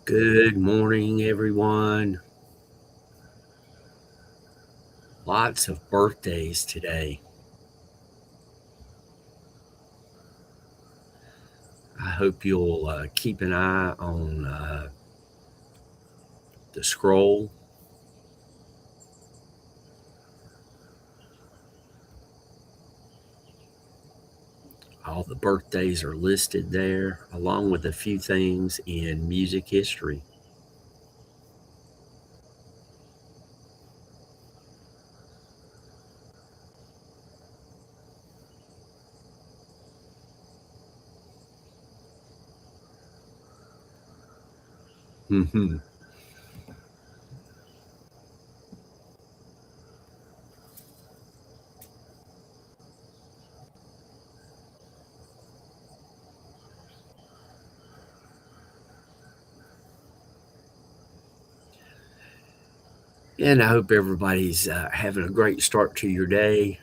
Good morning, everyone. Lots of birthdays today. I hope you'll keep an eye on the scroll. All the birthdays are listed there, along with a few things in music history. Mhm. And I hope everybody's having a great start to your day.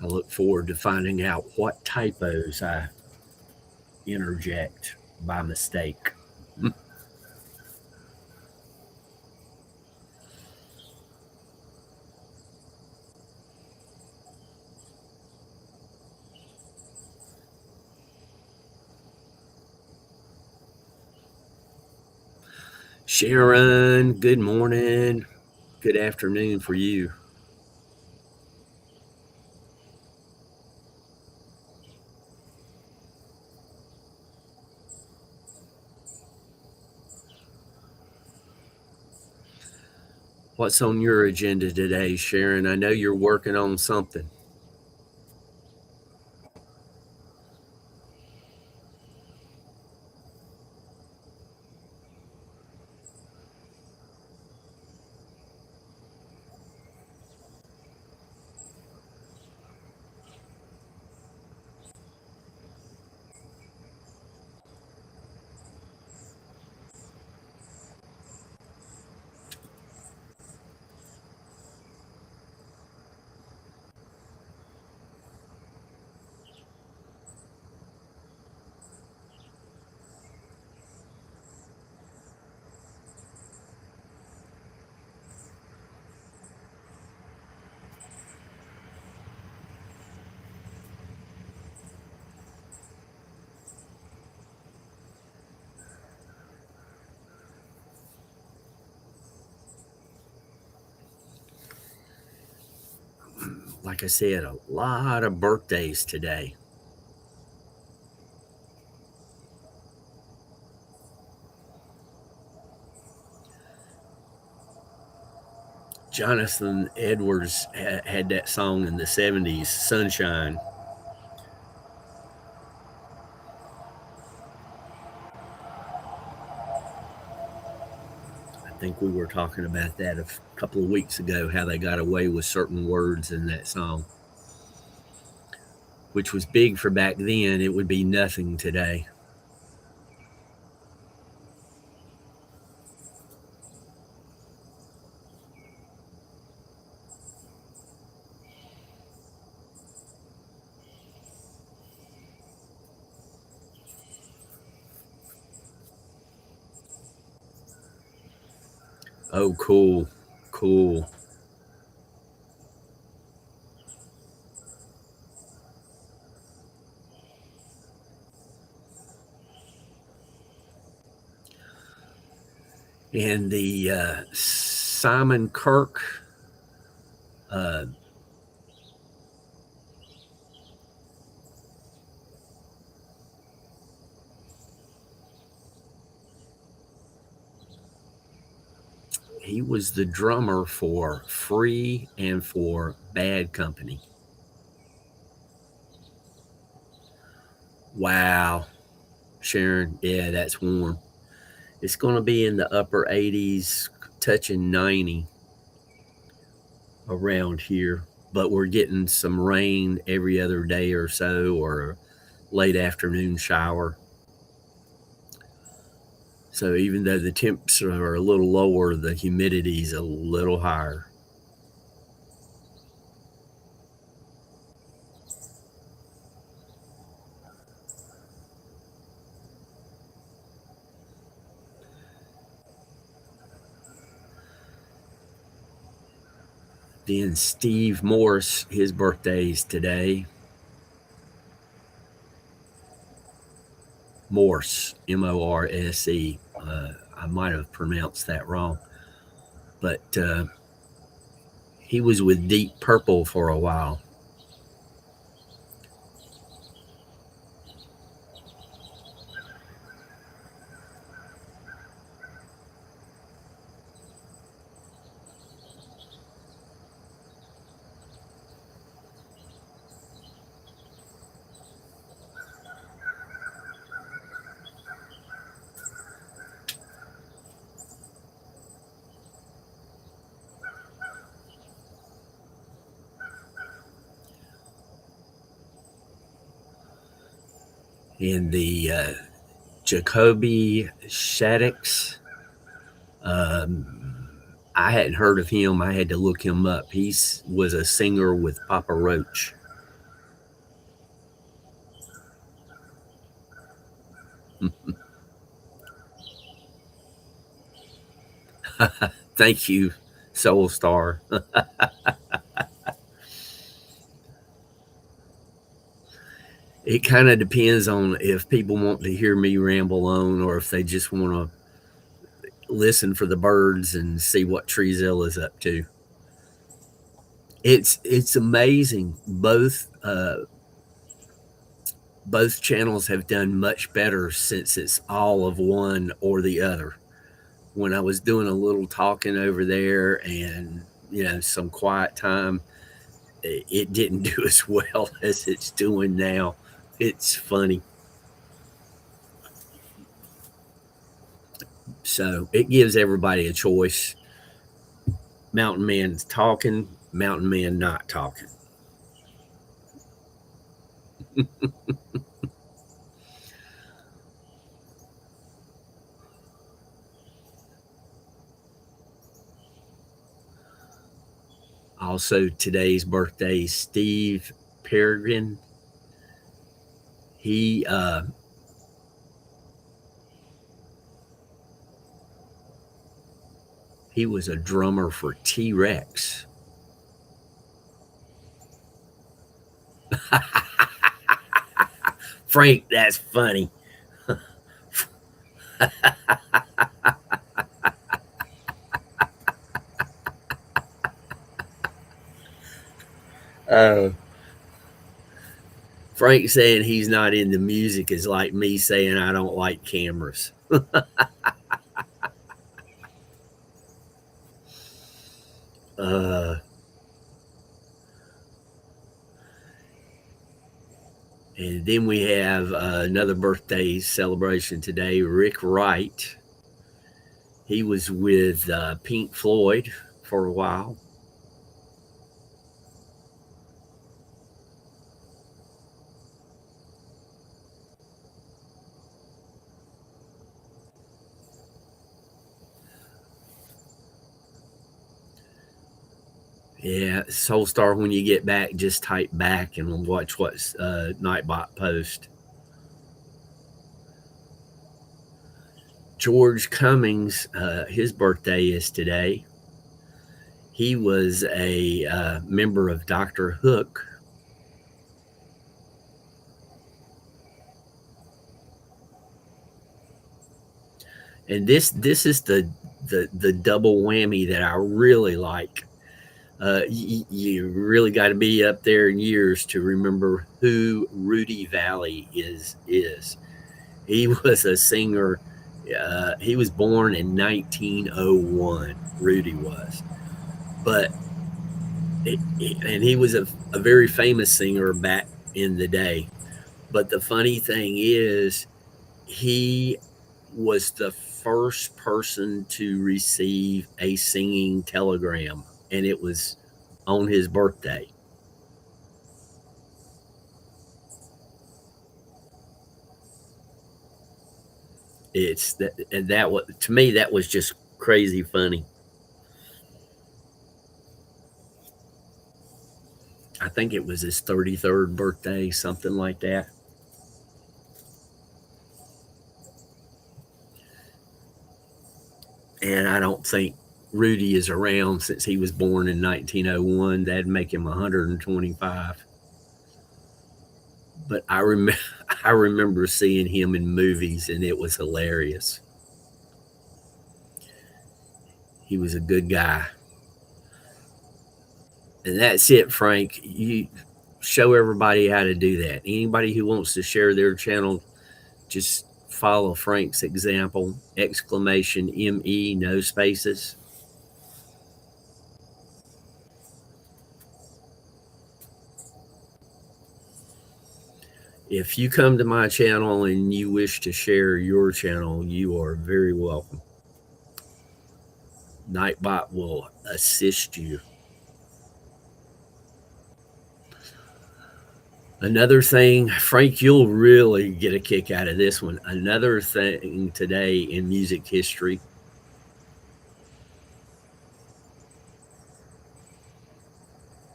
I look forward to finding out what typos I interject by mistake. Sharon, good morning. Good afternoon for you. What's on your agenda today, Sharon? I know you're working on something. Like I said, a lot of birthdays today. Jonathan Edwards had that song in the 70s, Sunshine. I think we were talking about that a couple of weeks ago, how they got away with certain words in that song, which was big for back then. It would be nothing today. Oh, cool. Cool. And the Simon Kirk uh, he was the drummer for Free and for Bad Company. Wow, Sharon, yeah, that's warm. It's going to be in the upper 80s, touching 90 around here, but we're getting some rain every other day or so, or a late afternoon shower. So even though the temps are a little lower, the humidity is a little higher. Then Steve Morse, his birthday is today. Morse, Morse. I might have pronounced that wrong, but he was with Deep Purple for a while. And the Jacoby Shaddix, um, I hadn't heard of him. I had to look him up. He was a singer with Papa Roach. Thank you, Soul Star. It kind of depends on if people want to hear me ramble on or if they just want to listen for the birds and see what Treezilla is up to. It's amazing. Both channels have done much better since it's all of one or the other. When I was doing a little talking over there and some quiet time, it didn't do as well as it's doing now. It's funny. So it gives everybody a choice. Mountain Man's talking, Mountain Man not talking. Also, today's birthday, Steve Peregrine. He he was a drummer for T Rex. Frank, that's funny. uh, Frank saying he's not into music is like me saying I don't like cameras. uh, and then we have another birthday celebration today, Rick Wright. He was with Pink Floyd for a while. Yeah, Soul Star, when you get back, just type back and watch what's Nightbot post. George Cummings, his birthday is today. He was a member of Dr. Hook. And this is the double whammy that I really like. You really got to be up there in years to remember who Rudy Valley is. He was a singer. He was born in 1901. Rudy was, but and he was a very famous singer back in the day. But the funny thing is, he was the first person to receive a singing telegram, and it was on his birthday. It's that, and that was, to me, that was just crazy funny. I think it was his 33rd birthday, something like that. And I don't think Rudy is around since he was born in 1901. That'd make him 125. But I remember I remember seeing him in movies, and it was hilarious. He was a good guy. And that's it, Frank. You show everybody how to do that. Anybody who wants to share their channel, just follow Frank's example. Exclamation ME, no spaces. If you come to my channel and you wish to share your channel, you are very welcome. Nightbot will assist you. Another thing, Frank, you'll really get a kick out of this one. Another thing today in music history.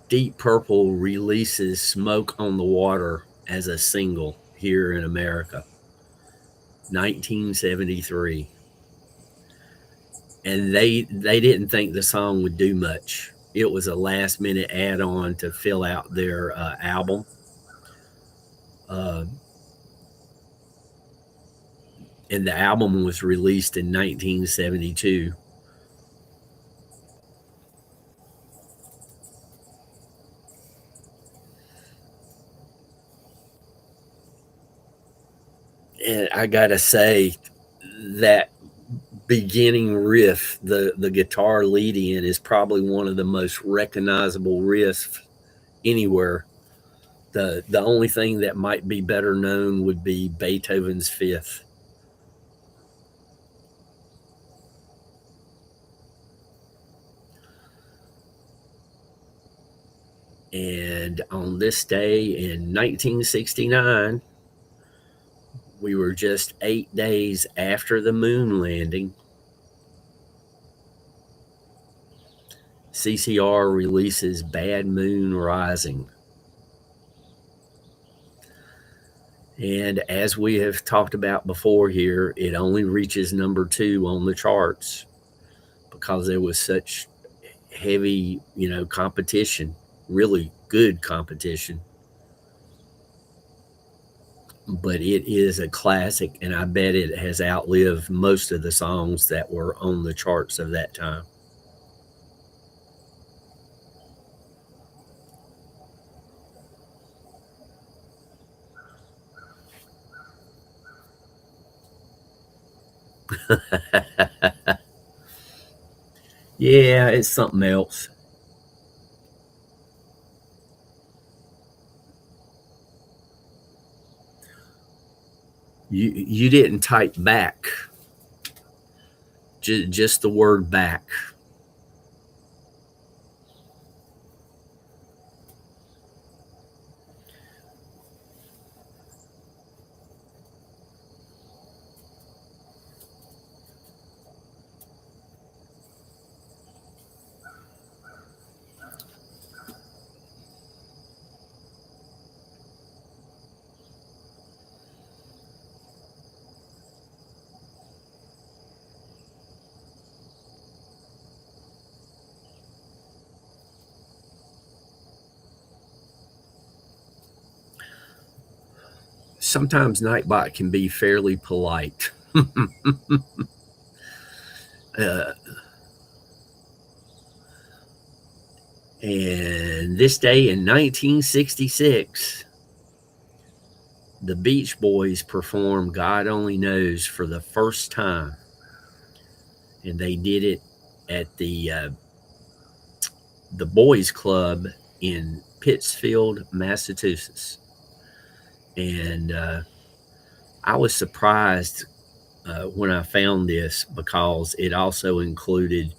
Deep Purple releases Smoke on the Water as a single here in America, 1973. And they didn't think the song would do much. It was a last minute add on to fill out their album. And the album was released in 1972. And I gotta say, that beginning riff, the guitar lead in, is probably one of the most recognizable riffs anywhere. The only thing that might be better known would be Beethoven's Fifth. And on this day in 1969, we were just 8 days after the moon landing. CCR releases Bad Moon Rising. And as we have talked about before here, it only reaches number 2 on the charts because there was such heavy, competition, really good competition. But it is a classic, and I bet it has outlived most of the songs that were on the charts of that time. Yeah, it's something else. You didn't type back, just the word back. Sometimes Nightbot can be fairly polite. uh, and this day in 1966, the Beach Boys performed God Only Knows for the first time. And they did it at the Boys Club in Pittsfield, Massachusetts. And I was surprised when I found this because it also included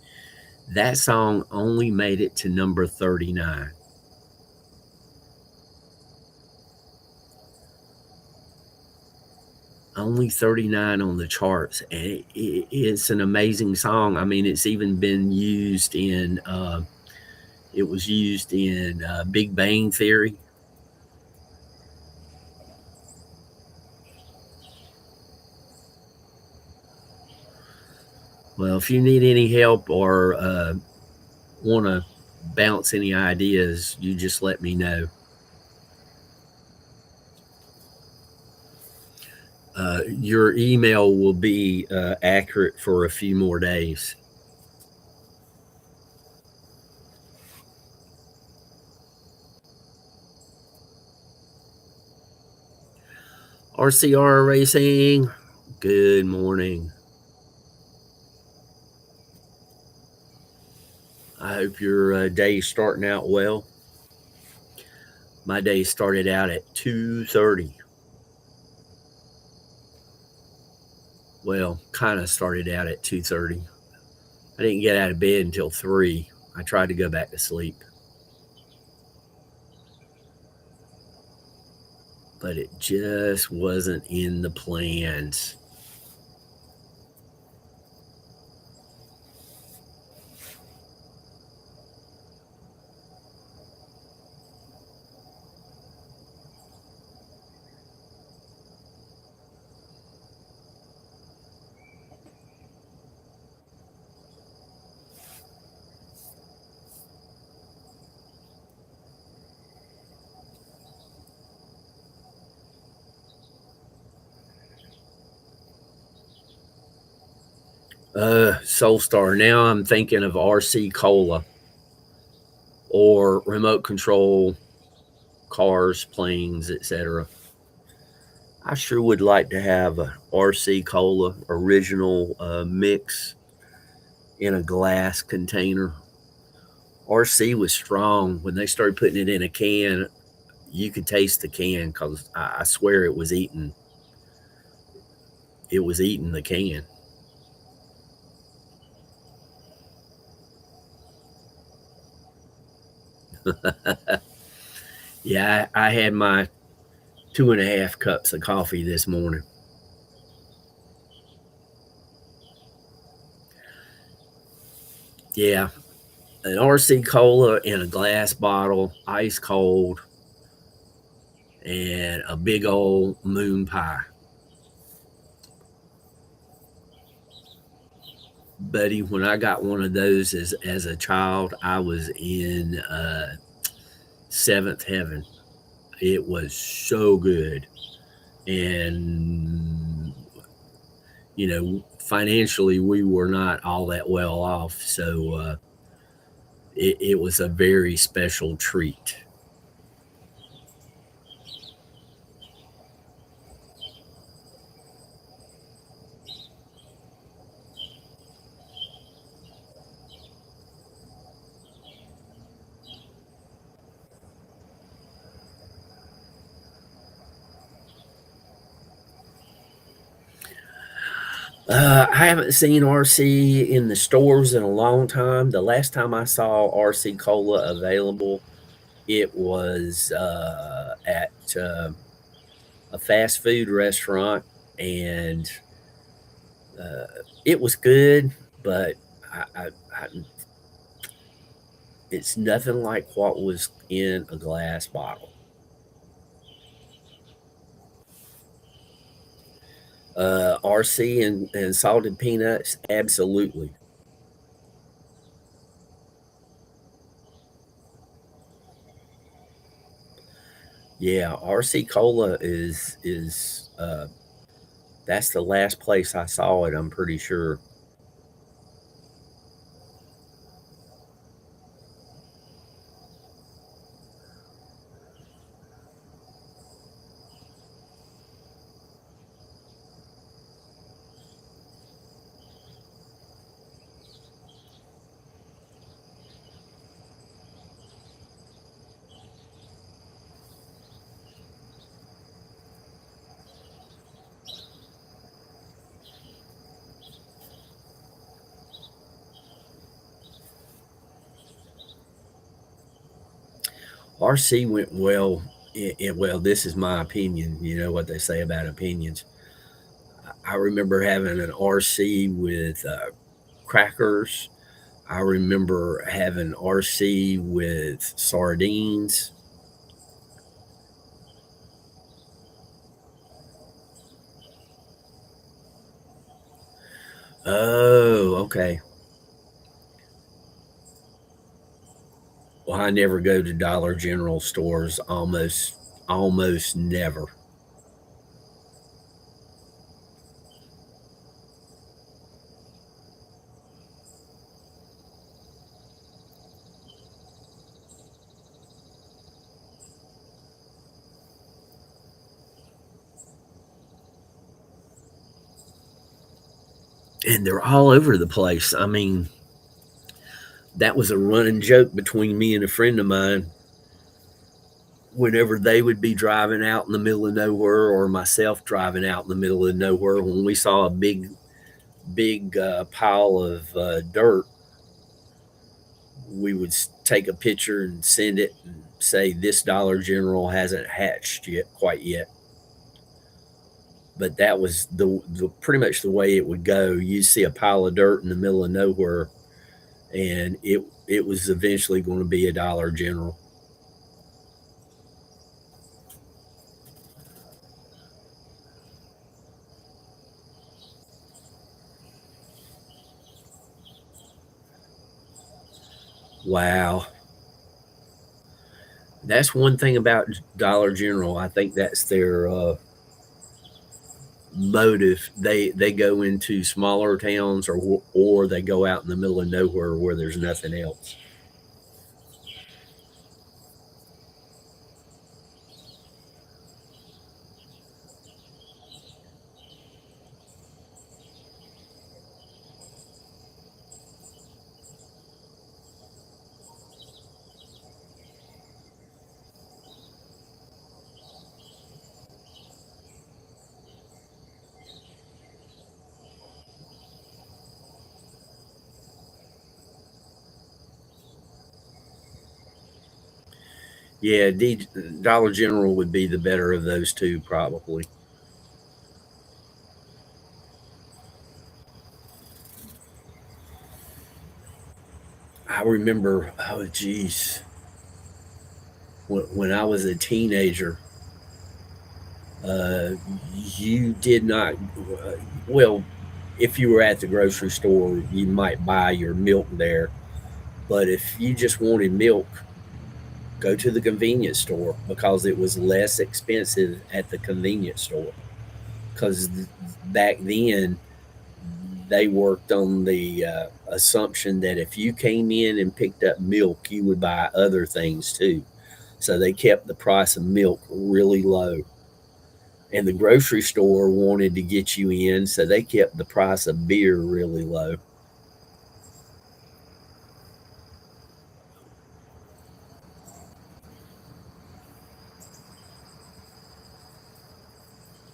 that song only made it to number 39. only 39 on the charts, and it's an amazing song. I mean, it's even been used in it was used in Big Bang Theory. Well, if you need any help or want to bounce any ideas, you just let me know. Your email will be accurate for a few more days. RCR Racing, good morning. I hope your day is starting out well. My day started out at 2:30. Well, kind of started out at 2:30. I didn't get out of bed until 3. I tried to go back to sleep, but it just wasn't in the plans. Soulstar. Now I'm thinking of RC Cola or remote control cars, planes, etc. I sure would like to have a RC Cola original mix in a glass container. RC was strong when they started putting it in a can. You could taste the can because I swear it was eating. It was eating the can. Yeah, I had my 2.5 cups of coffee this morning. Yeah, an RC Cola in a glass bottle, ice cold, and a big old moon pie. Buddy, when I got one of those as a child, I was in seventh heaven. It was so good. And, financially, we were not all that well off. So it was a very special treat. I haven't seen RC in the stores in a long time. The last time I saw RC Cola available, it was at a fast food restaurant, and uh, it was good, but I, it's nothing like what was in a glass bottle. RC and salted peanuts, absolutely. Yeah, RC Cola is that's the last place I saw it. I'm pretty sure. RC went well. Well, this is my opinion. You know what they say about opinions. I remember having an RC with crackers. I remember having RC with sardines. Oh, okay. Well, I never go to Dollar General stores. Almost never. And they're all over the place. I mean, that was a running joke between me and a friend of mine. Whenever they would be driving out in the middle of nowhere, or myself driving out in the middle of nowhere, when we saw a big pile of dirt, we would take a picture and send it and say, "This Dollar General hasn't hatched yet, quite yet." But that was the pretty much the way it would go. You see a pile of dirt in the middle of nowhere, and it was eventually going to be a Dollar General. Wow, that's one thing about Dollar General. I think that's their motive. They go into smaller towns, or they go out in the middle of nowhere where there's nothing else. Yeah, Dollar General would be the better of those two, probably. I remember, oh geez, when I was a teenager, uh, you did not. Well, if you were at the grocery store, you might buy your milk there. But if you just wanted milk, go to the convenience store because it was less expensive at the convenience store. Because back then, they worked on the assumption that if you came in and picked up milk, you would buy other things too. So they kept the price of milk really low. And the grocery store wanted to get you in, so they kept the price of beer really low.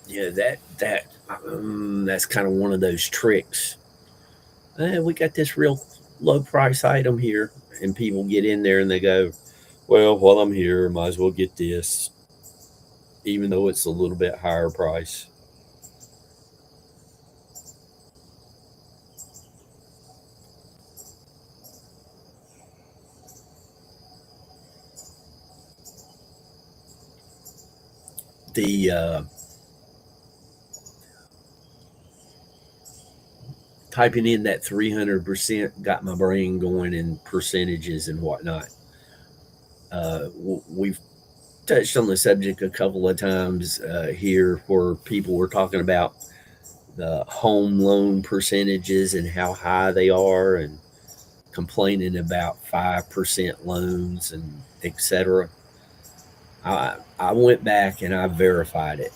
Yeah, that's kind of one of those tricks. We got this real low price item here, and people get in there and they go, "Well, while I'm here, might as well get this," even though it's a little bit higher price. The typing in that 300% got my brain going in percentages and whatnot. We've touched on the subject a couple of times here, where people were talking about the home loan percentages and how high they are, and complaining about 5% loans and etc. I went back and I verified it.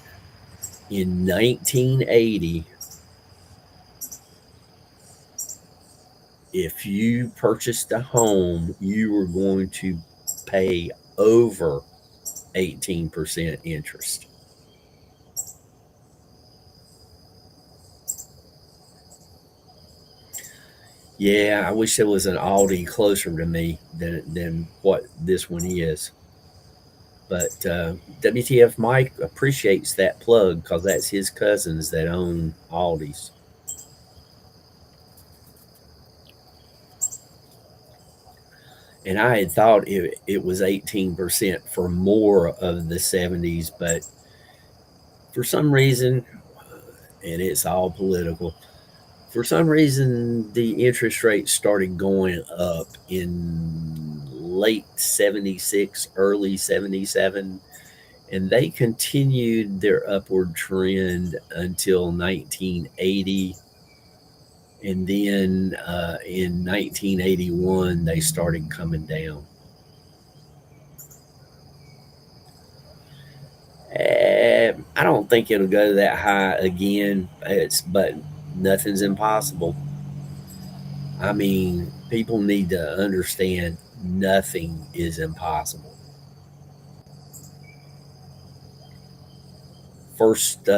In 1980, if you purchased a home, you were going to pay over 18% interest. Yeah, I wish there was an Aldi closer to me than what this one is. But WTF Mike appreciates that plug because that's his cousins that own Aldi's. And I had thought it was 18% for more of the 70s, but for some reason, and it's all political, for some reason, the interest rate started going up in late 76, early 77, and they continued their upward trend until 1980. And then in 1981, they started coming down. I don't think it'll go that high again. But nothing's impossible. I mean, people need to understand nothing is impossible. First,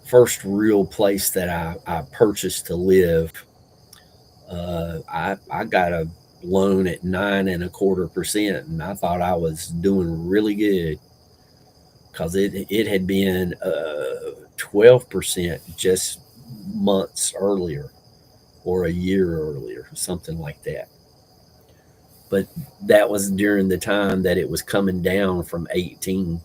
first real place that I purchased to live, I got a loan at 9.25%, and I thought I was doing really good because it had been 12% just months earlier or a year earlier, something like that. But that was during the time that it was coming down from 18.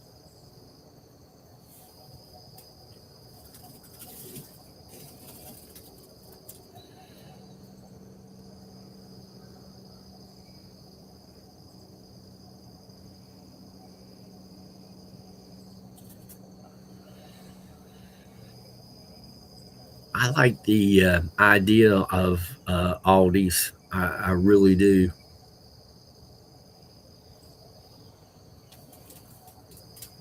I like the idea of Aldi's. I really do.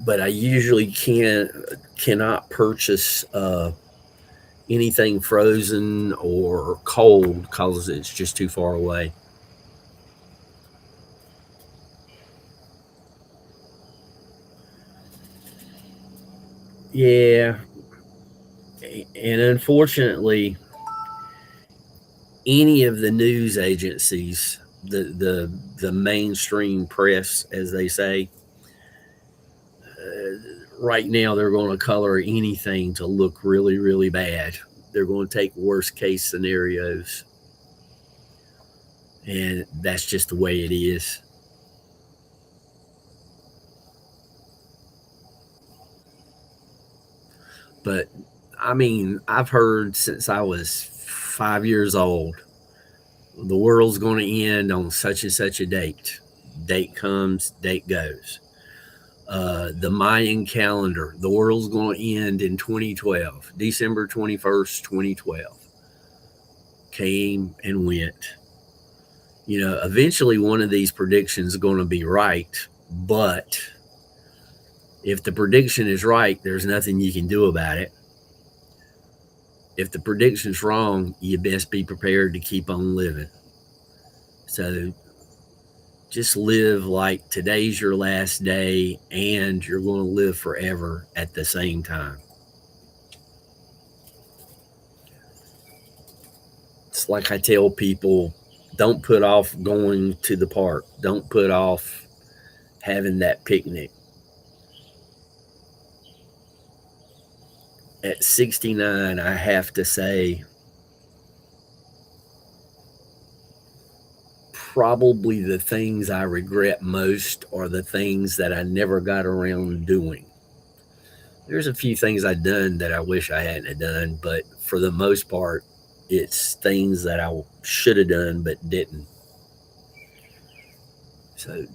But I usually cannot purchase anything frozen or cold because it's just too far away. Yeah, and unfortunately, any of the news agencies, the mainstream press, as they say, right now they're going to color anything to look really, really bad. They're going to take worst case scenarios, and that's just the way it is. But I mean, I've heard since I was 5 years old, the world's going to end on such and such a date. Date comes, date goes. The Mayan calendar, the world's going to end in 2012, December 21st, 2012. Came and went. Eventually one of these predictions is going to be right, but if the prediction is right, there's nothing you can do about it. If the prediction's wrong, you best be prepared to keep on living. So just live like today's your last day and you're going to live forever at the same time. It's like I tell people, don't put off going to the park. Don't put off having that picnic. At 69, I have to say, probably the things I regret most are the things that I never got around doing. There's a few things I've done that I wish I hadn't done, but for the most part, it's things that I should have done but didn't. So,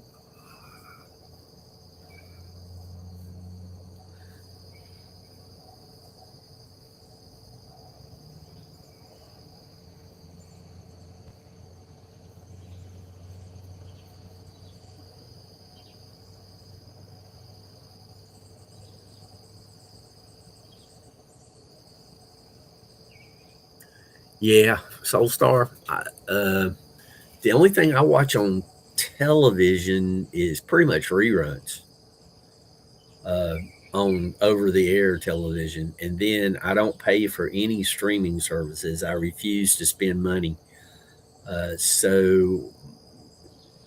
yeah, Soul Star. The only thing I watch on television is pretty much reruns uh, on over the air television. And then I don't pay for any streaming services. I refuse to spend money So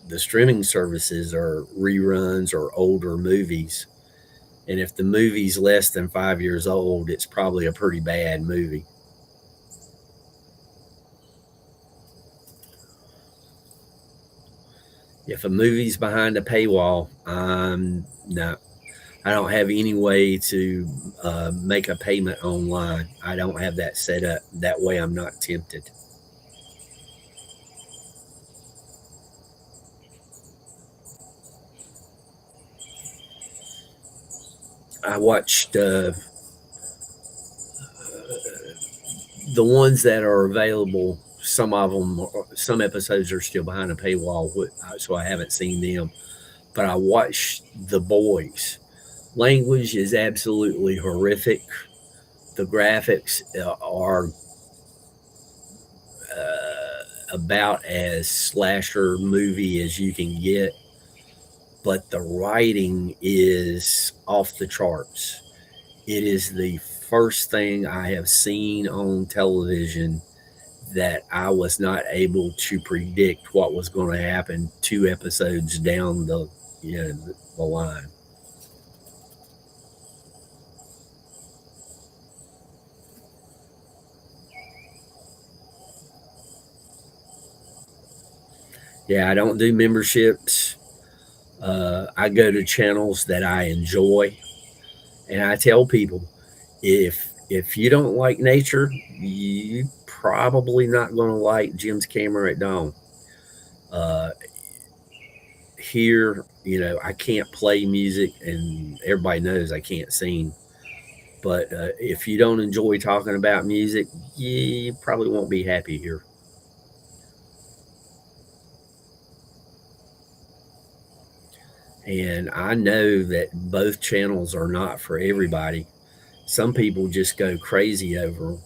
the streaming services are reruns or older movies. And if the movie's less than 5 years old, it's probably a pretty bad movie. If a movie's behind a paywall, no, I don't have any way to make a payment online. I don't have that set up. That way, I'm not tempted. I watched the ones that are available. Some of them, some episodes are still behind a paywall, so I haven't seen them. But I watched The Boys. Language is absolutely horrific. The graphics are about as slasher movie as you can get, but the writing is off the charts. It is the first thing I have seen on television that I was not able to predict what was going to happen 2 episodes down the line. Yeah, I don't do memberships. I go to channels that I enjoy, and I tell people if you don't like nature, you probably not going to like Jim's Camera at Dawn. Uh, Here, I can't play music, and everybody knows I can't sing. But if you don't enjoy talking about music, you probably won't be happy here. And I know that both channels are not for everybody. Some people just go crazy over them.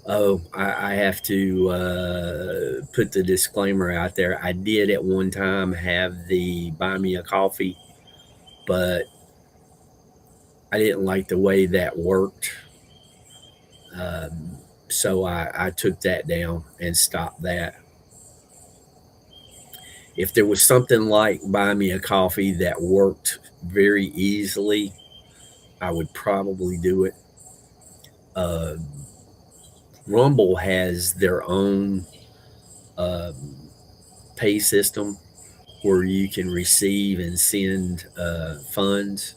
Oh, I have to put the disclaimer out there. I did at one time have the buy me a coffee, but I didn't like the way that worked. So I took that down and stopped that. If there was something like buy me a coffee that worked very easily, I would probably do it. Uh, Rumble has their own um, pay system where you can receive and send funds.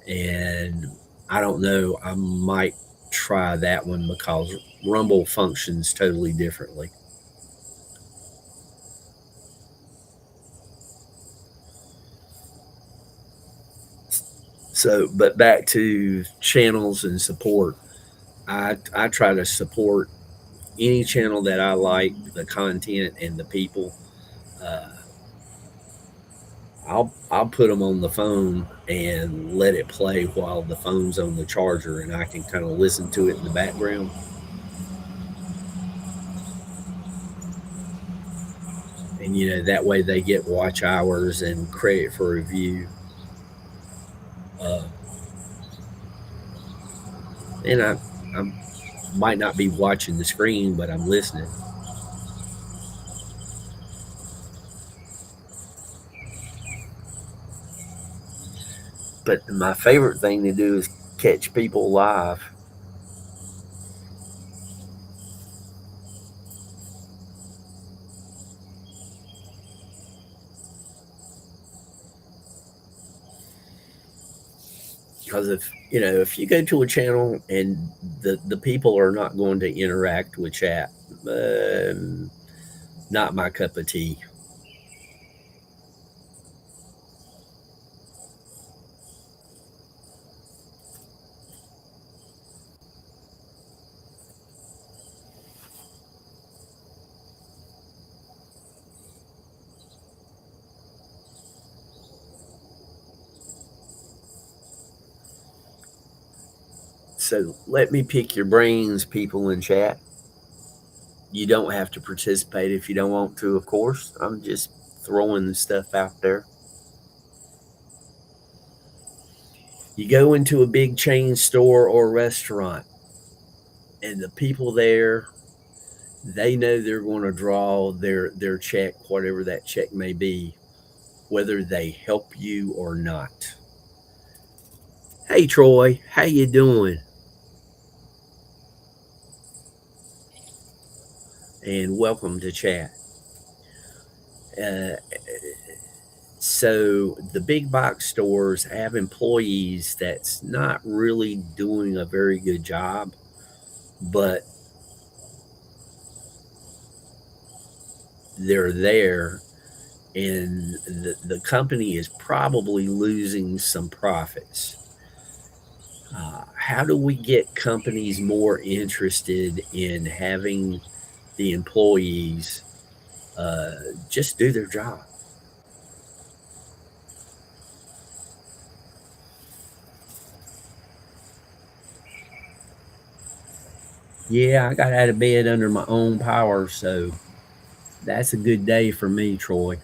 And I don't know, I might try that one because Rumble functions totally differently. So, but back to channels and support. I try to support any channel that I like, the content and the people. Uh, I'll put them on the phone and let it play while the phone's on the charger, and I can kind of listen to it in the background. And that way they get watch hours and credit for review. Uh, and I might not be watching the screen, but I'm listening. But my favorite thing to do is catch people live. Because if you go to a channel and the people are not going to interact with chat, um, not my cup of tea. So let me pick your brains, people in chat. You don't have to participate if you don't want to, of course. I'm just throwing stuff out there. You go into a big chain store or restaurant, and the people there They know they're going to draw their check, whatever that check may be, whether they help you or not. Hey Troy, how you doing? And welcome to chat. Uh, so the big box stores have employees that's not really doing a very good job, but they're there, and the company is probably losing some profits. How do we get companies more interested in having the employees uh, just do their job? Yeah, I got out of bed under my own power, so that's a good day for me, Troy.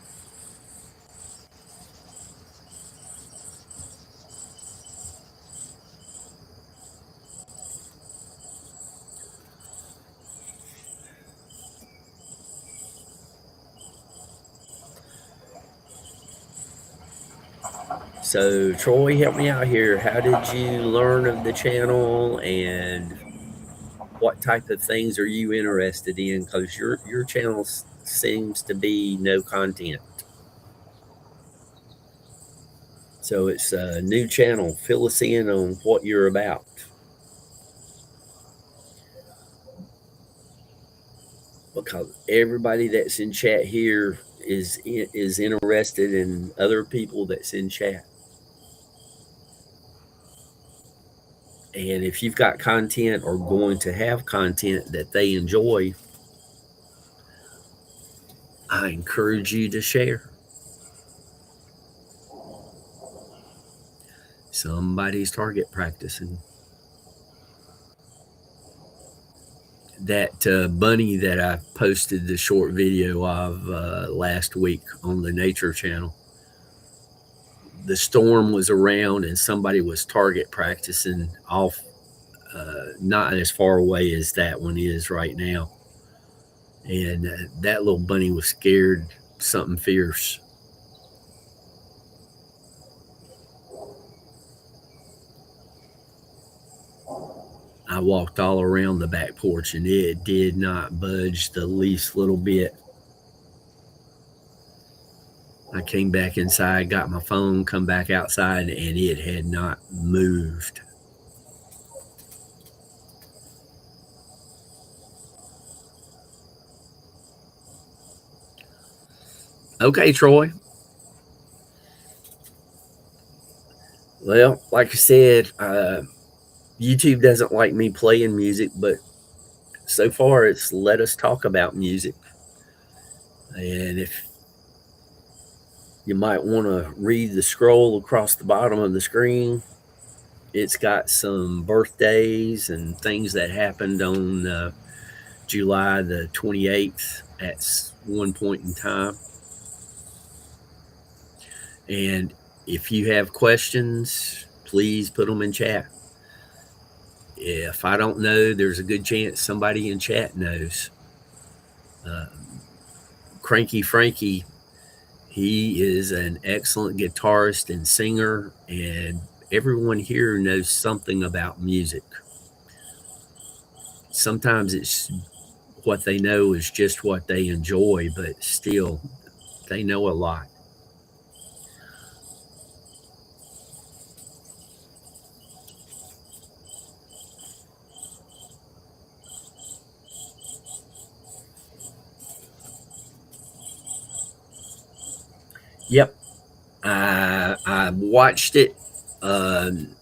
So, Troy, help me out here. How did you learn of the channel, and what type of things are you interested in? Because your channel seems to be no content. So it's a new channel. Fill us in on what you're about. Because everybody that's in chat here is interested in other people that's in chat. And if you've got content or going to have content that they enjoy, I encourage you to share. Somebody's target practicing. That bunny that I posted the short video of last week on the Nature Channel, the storm was around and somebody was target practicing off, not as far away as that one is right now. And that little bunny was scared something fierce. I walked all around the back porch and it did not budge the least little bit. I came back inside, got my phone, come back outside, and it had not moved. Okay, Troy. Well, like I said, YouTube doesn't like me playing music, but so far it's let us talk about music. And if you might want to read the scroll across the bottom of the screen, it's got some birthdays and things that happened on July the 28th at one point in time. And if you have questions, please put them in chat. If I don't know, there's a good chance somebody in chat knows. Uh, Cranky Frankie, he is an excellent guitarist and singer, and everyone here knows something about music. Sometimes it's what they know is just what they enjoy, but still, they know a lot. Yep, I watched it. Um,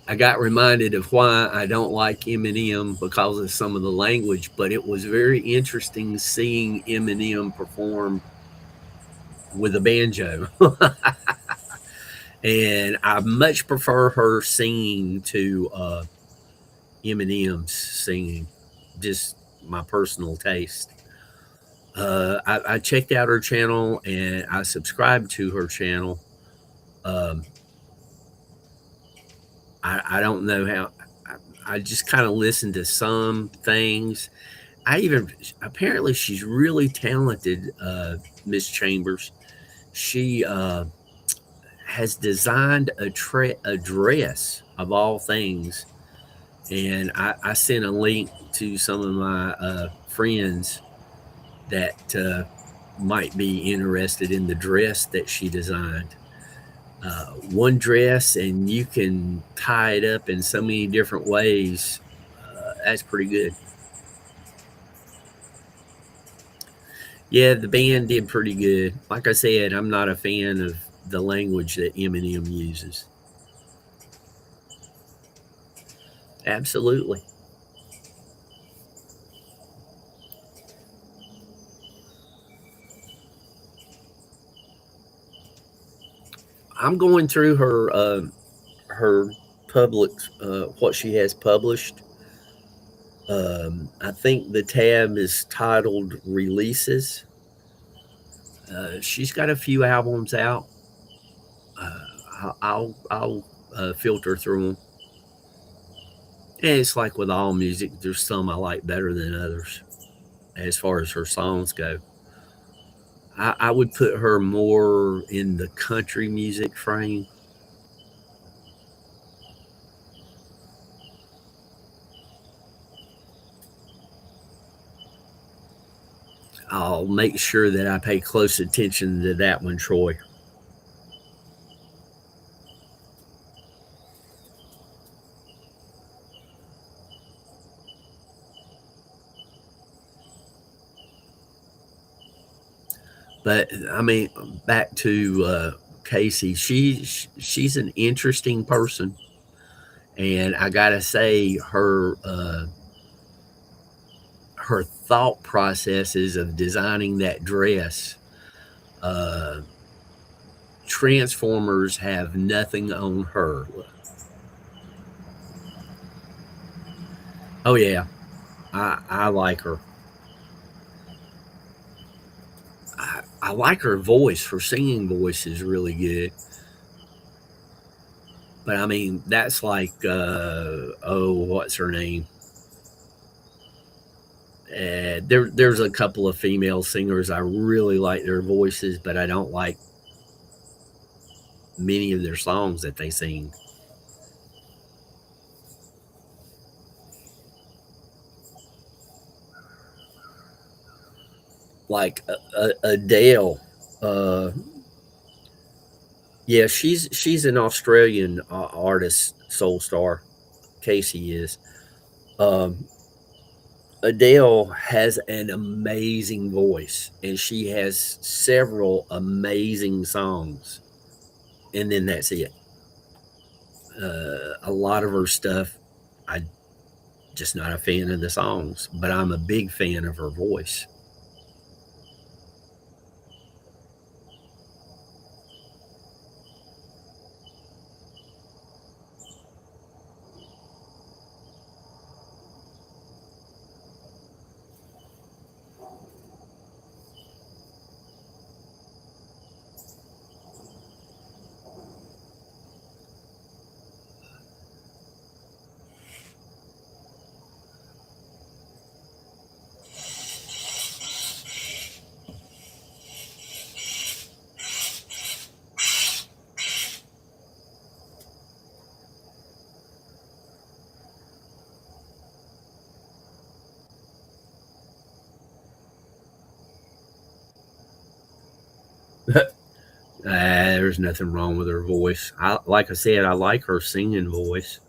I got reminded of why I don't like Eminem because of some of the language, but it was very interesting seeing Eminem perform with a banjo. And I much prefer her singing to Eminem's singing, just my personal taste. I checked out her channel and I subscribed to her channel. Um, I don't know how. I just kind of listened to some things. I even apparently she's really talented, Miss Chambers. She has designed a dress of all things, and I sent a link to some of my friends that might be interested in the dress that she designed. One dress, and you can tie it up in so many different ways. That's pretty good. Yeah, the band did pretty good. Like I said, I'm not a fan of the language that Eminem uses. Absolutely. I'm going through her public what she has published. I think the tab is titled Releases. She's got a few albums out. I'll filter through them. And it's like with all music, there's some I like better than others as far as her songs go. I would put her more in the country music frame. I'll make sure that I pay close attention to that one, Troy. But I mean, back to Casey. She's an interesting person, and I gotta say, her thought processes of designing that dress. Uh, Transformers have nothing on her. Oh yeah, I like her. I like her voice. Her singing voice is really good. But I mean, that's like, oh, what's her name? There's a couple of female singers I really like their voices, but I don't like many of their songs that they sing. Like Adele. Uh, yeah, she's an Australian artist, soul star. Casey is. Um, Adele has an amazing voice, and she has several amazing songs. And then that's it. A lot of her stuff, I just not a fan of the songs, but I'm a big fan of her voice. There's nothing wrong with her voice. Like I said, I like her singing voice.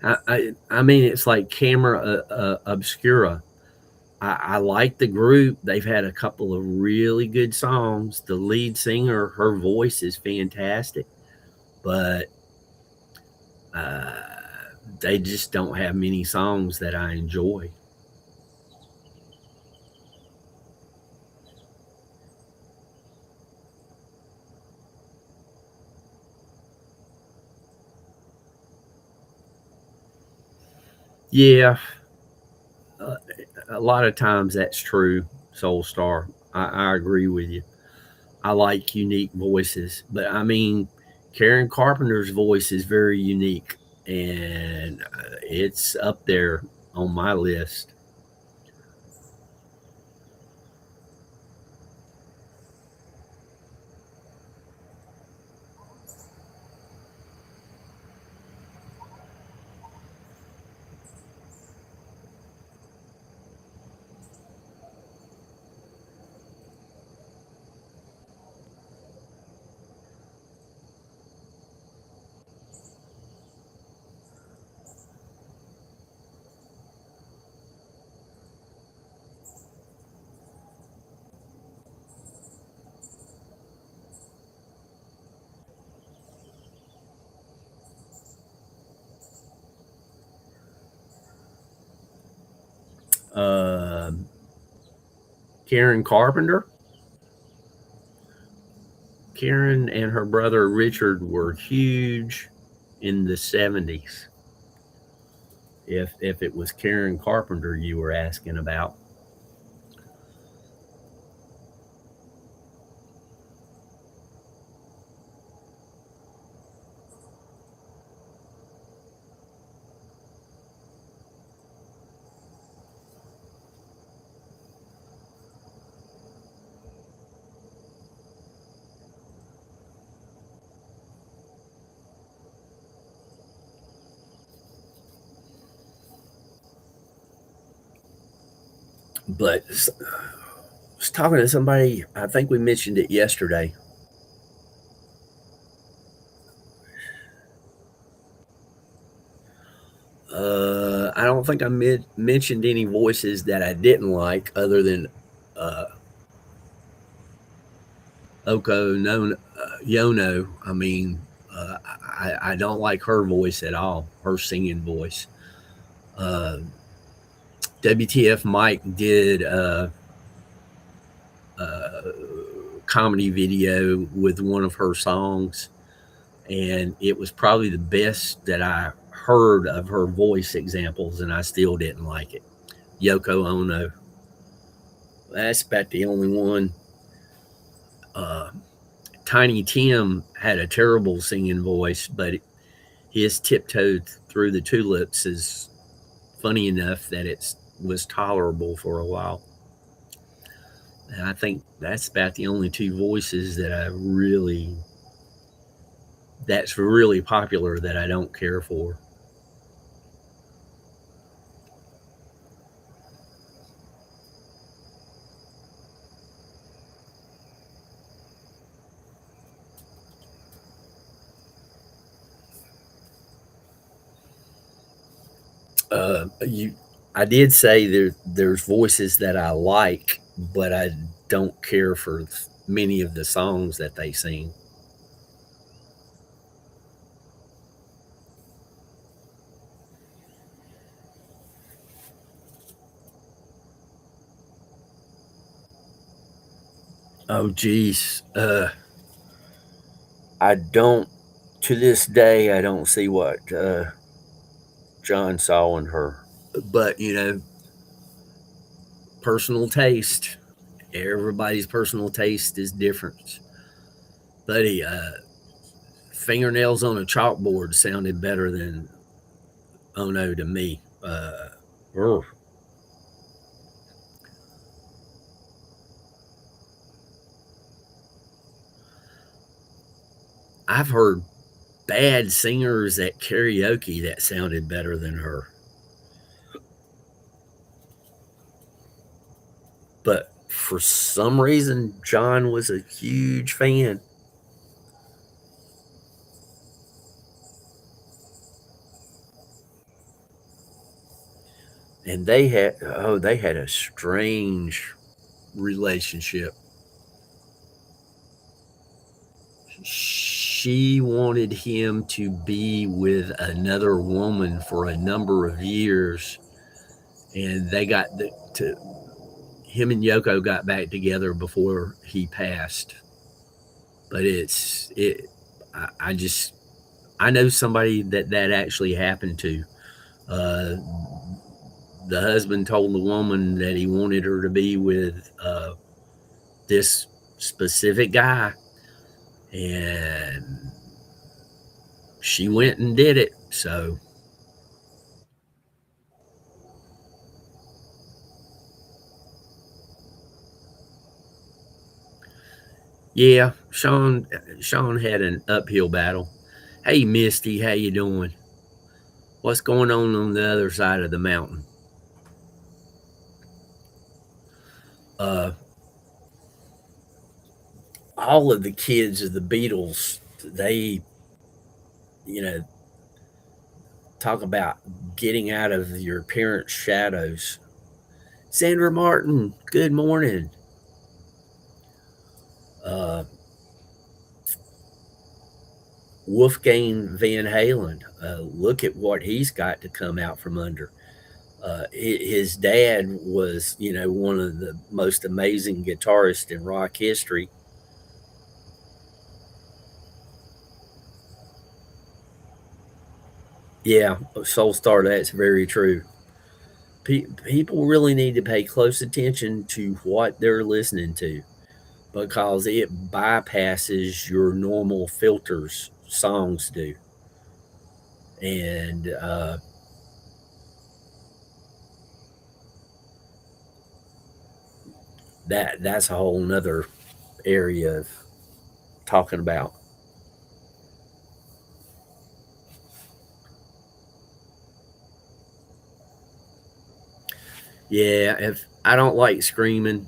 I mean, it's like Camera Obscura. I like the group. They've had a couple of really good songs. The lead singer, her voice is fantastic, but uh, they just don't have many songs that I enjoy. Yeah, uh, a lot of times that's true, Soul Star. I agree with you. I like unique voices, but I mean, Karen Carpenter's voice is very unique, and it's up there on my list. Uh, Karen Carpenter, Karen and her brother Richard were huge in the 70s. If it was Karen Carpenter you were asking about. But I was talking to somebody, I think we mentioned it yesterday. I don't think I mentioned any voices that I didn't like other than uh, Oko no, Yono. I mean, I don't like her voice at all, her singing voice. Uh, WTF Mike did a comedy video with one of her songs, and it was probably the best that I heard of her voice examples, and I still didn't like it. Yoko Ono. That's about the only one. Uh, Tiny Tim had a terrible singing voice, but his Tiptoed Through the Tulips is funny enough that it was tolerable for a while. And I think that's about the only two voices that that's really popular that I don't care for. You, I did say there's voices that I like, but I don't care for many of the songs that they sing. Oh, geez. I don't, to this day, I don't see what John saw in her. But, personal taste. Everybody's personal taste is different. Buddy, fingernails on a chalkboard sounded better than Oh No to me. Ugh. I've heard bad singers at karaoke that sounded better than her. But for some reason, John was a huge fan. And they had a strange relationship. She wanted him to be with another woman for a number of years, and they got to him and Yoko got back together before he passed. But I just I know somebody that actually happened to. Uh, the husband told the woman that he wanted her to be with this specific guy, and she went and did it. So yeah, Sean had an uphill battle. Hey Misty, how you doing? What's going on the other side of the mountain? Uh, all of the kids of the Beatles, they, you know, talk about getting out of your parents' shadows. Sandra Martin, good morning. Uh, Wolfgang Van Halen, look at what he's got to come out from under. His dad was, one of the most amazing guitarists in rock history. Yeah, Soul Star, that's very true. People really need to pay close attention to what they're listening to, because it bypasses your normal filters. Songs do. And that's a whole nother area of talking about. Yeah, if I don't like screaming,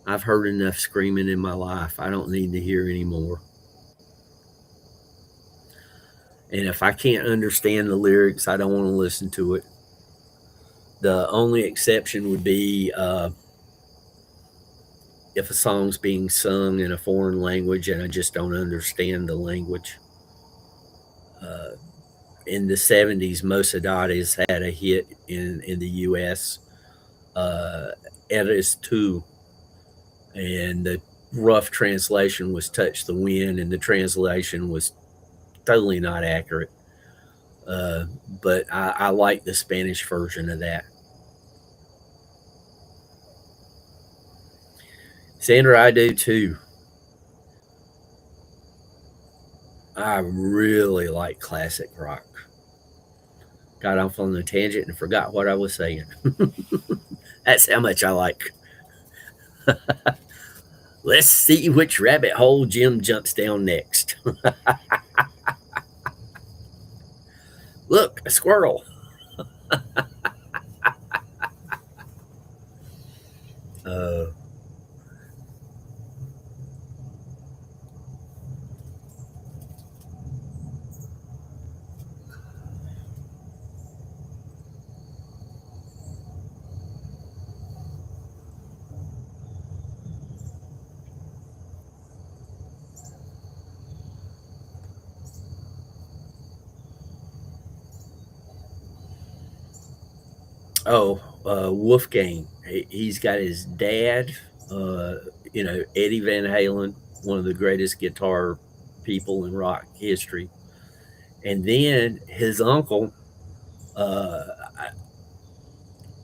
I've heard enough screaming in my life. I don't need to hear any more. And if I can't understand the lyrics, I don't want to listen to it. The only exception would be if a song's being sung in a foreign language and I just don't understand the language. In the 70s, Mossadades had a hit in the US, Eres Tu, and the rough translation was Touch the Wind, and the translation was totally not accurate. But I like the Spanish version of that. Sandra, I do too. I really like classic rock. Got off on a tangent and forgot what I was saying. That's how much I like. Let's see which rabbit hole Jim jumps down next. Look, a squirrel. Uh, Wolfgang. He's got his dad, Eddie Van Halen, one of the greatest guitar people in rock history. And then his uncle, uh,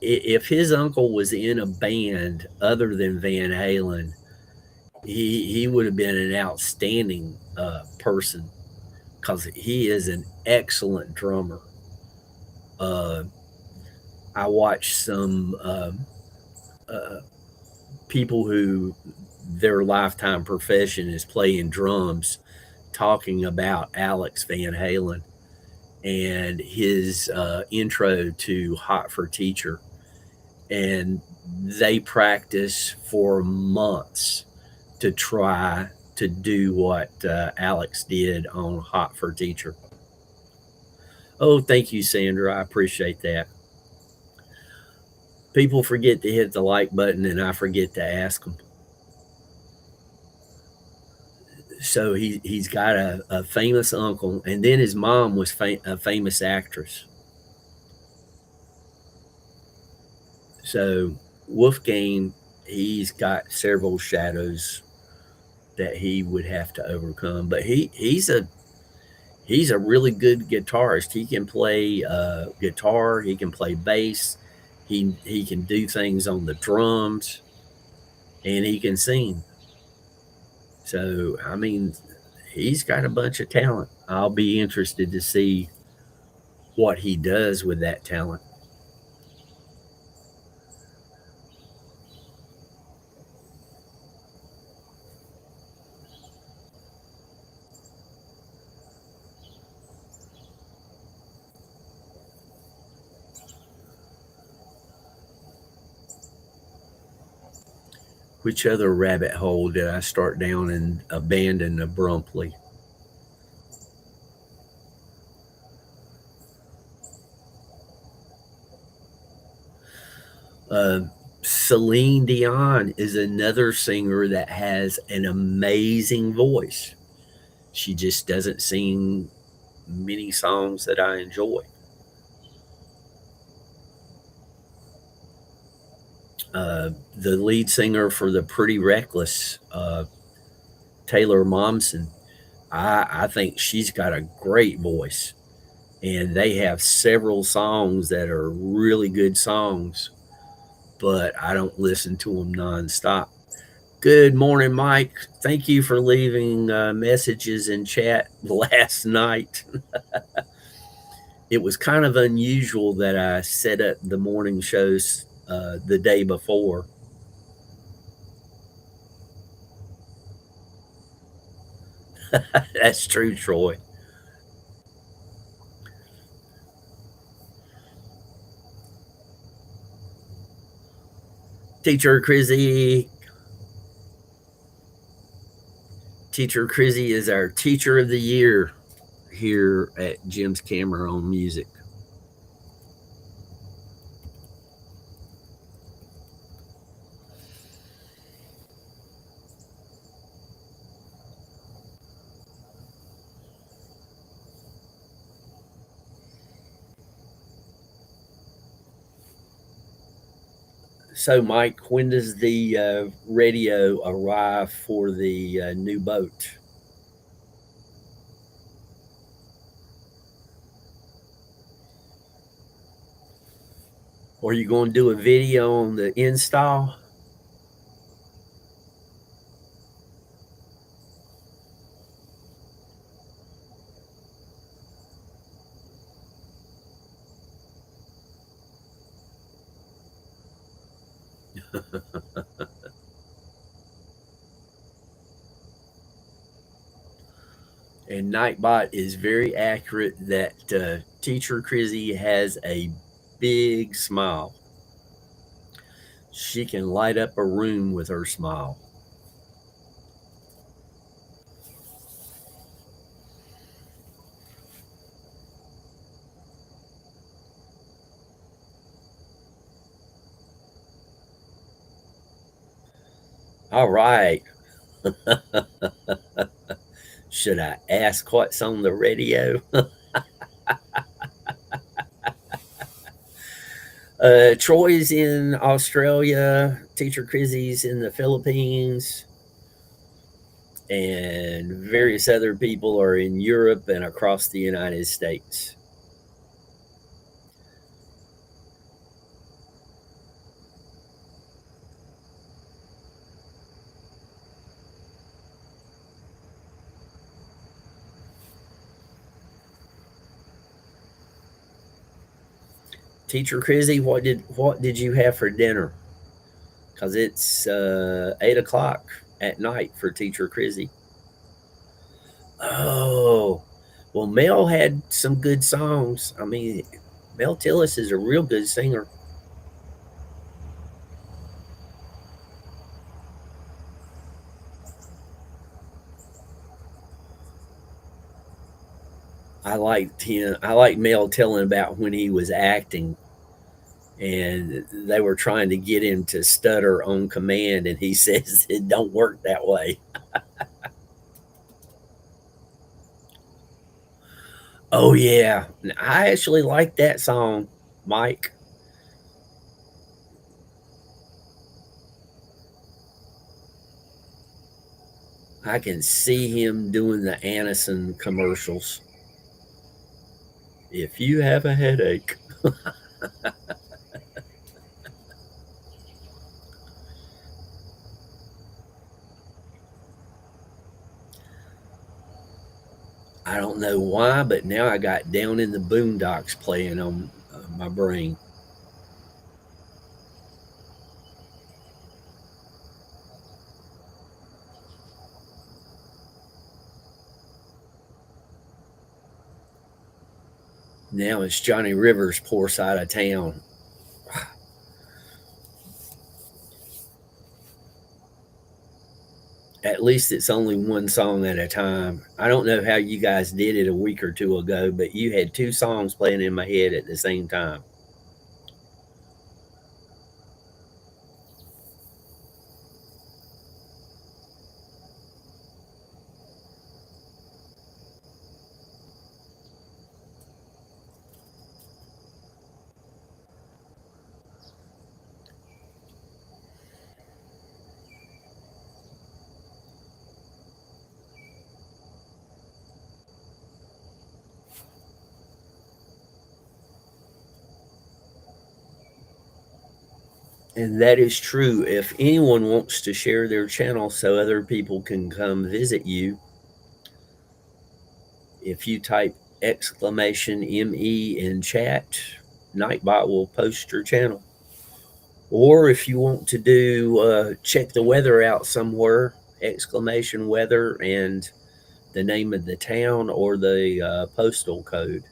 if his uncle was in a band other than Van Halen, he would have been an outstanding person, because he is an excellent drummer. Uh, I watched some uh, people who their lifetime profession is playing drums talking about Alex Van Halen and his intro to Hot for Teacher. And they practice for months to try to do what Alex did on Hot for Teacher. Oh, thank you, Sandra. I appreciate that. People forget to hit the like button, and I forget to ask them. So he's got a famous uncle, and then his mom was a famous actress. So Wolfgang, he's got several shadows that he would have to overcome, but he's a really good guitarist. He can play guitar, he can play bass, He can do things on the drums, and he can sing. So I mean, he's got a bunch of talent. I'll be interested to see what he does with that talent. Which other rabbit hole did I start down and abandon abruptly? Uh, Celine Dion is another singer that has an amazing voice. She just doesn't sing many songs that I enjoy. The lead singer for the Pretty Reckless, Taylor Momsen, I think she's got a great voice, and they have several songs that are really good songs, but I don't listen to them nonstop. Good morning, Mike. Thank you for leaving messages in chat last night. It was kind of unusual that I set up the morning shows the day before. That's true, Troy. Teacher Crizzy. Teacher Crizzy is our teacher of the year here at Jim's Camera on Music. So, Mike, when does the radio arrive for the new boat? Are you going to do a video on the install? And Nightbot is very accurate that Teacher Crizzy has a big smile. She can light up a room with her smile. All right. Should I ask what's on the radio? Troy's in Australia, Teacher Crizzy's in the Philippines, and various other people are in Europe and across the United States. Teacher Crizzy, what did you have for dinner? Because it's 8 o'clock at night for Teacher Crizzy. Oh, well, Mel had some good songs. I mean, Mel Tillis is a real good singer. I liked him. I like Mel telling about when he was acting and they were trying to get him to stutter on command, and he says it don't work that way. Oh yeah, I actually like that song, Mike. I can see him doing the Anison commercials. If you have a headache. I don't know why, but now I got Down in the Boondocks playing on my brain. Now it's Johnny Rivers' Poor Side of Town. At least it's only one song at a time. I don't know how you guys did it a week or two ago, but you had two songs playing in my head at the same time. And that is true. If anyone wants to share their channel so other people can come visit you, if you type exclamation ME in chat, Nightbot will post your channel. Or if you want to do check the weather out somewhere, exclamation weather and the name of the town or the postal code.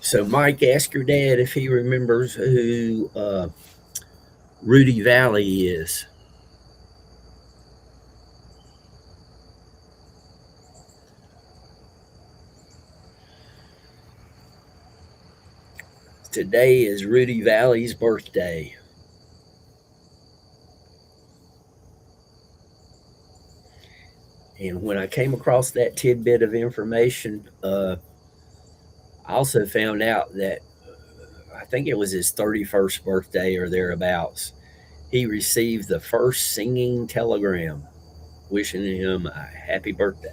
So, Mike, ask your dad if he remembers who Rudy Valley is. Today is Rudy Valley's birthday. And when I came across that tidbit of information, I also found out that I think it was his 31st birthday or thereabouts. He received the first singing telegram wishing him a happy birthday.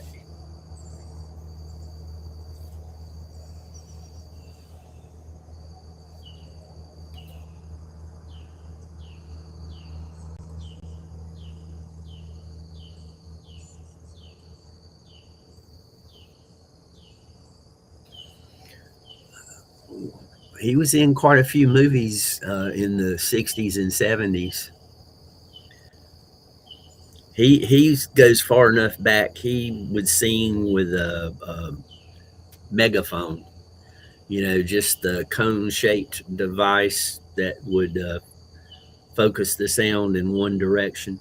He was in quite a few movies in the 60s and 70s. He goes far enough back. He would sing with a megaphone, just the cone shaped device that would focus the sound in one direction.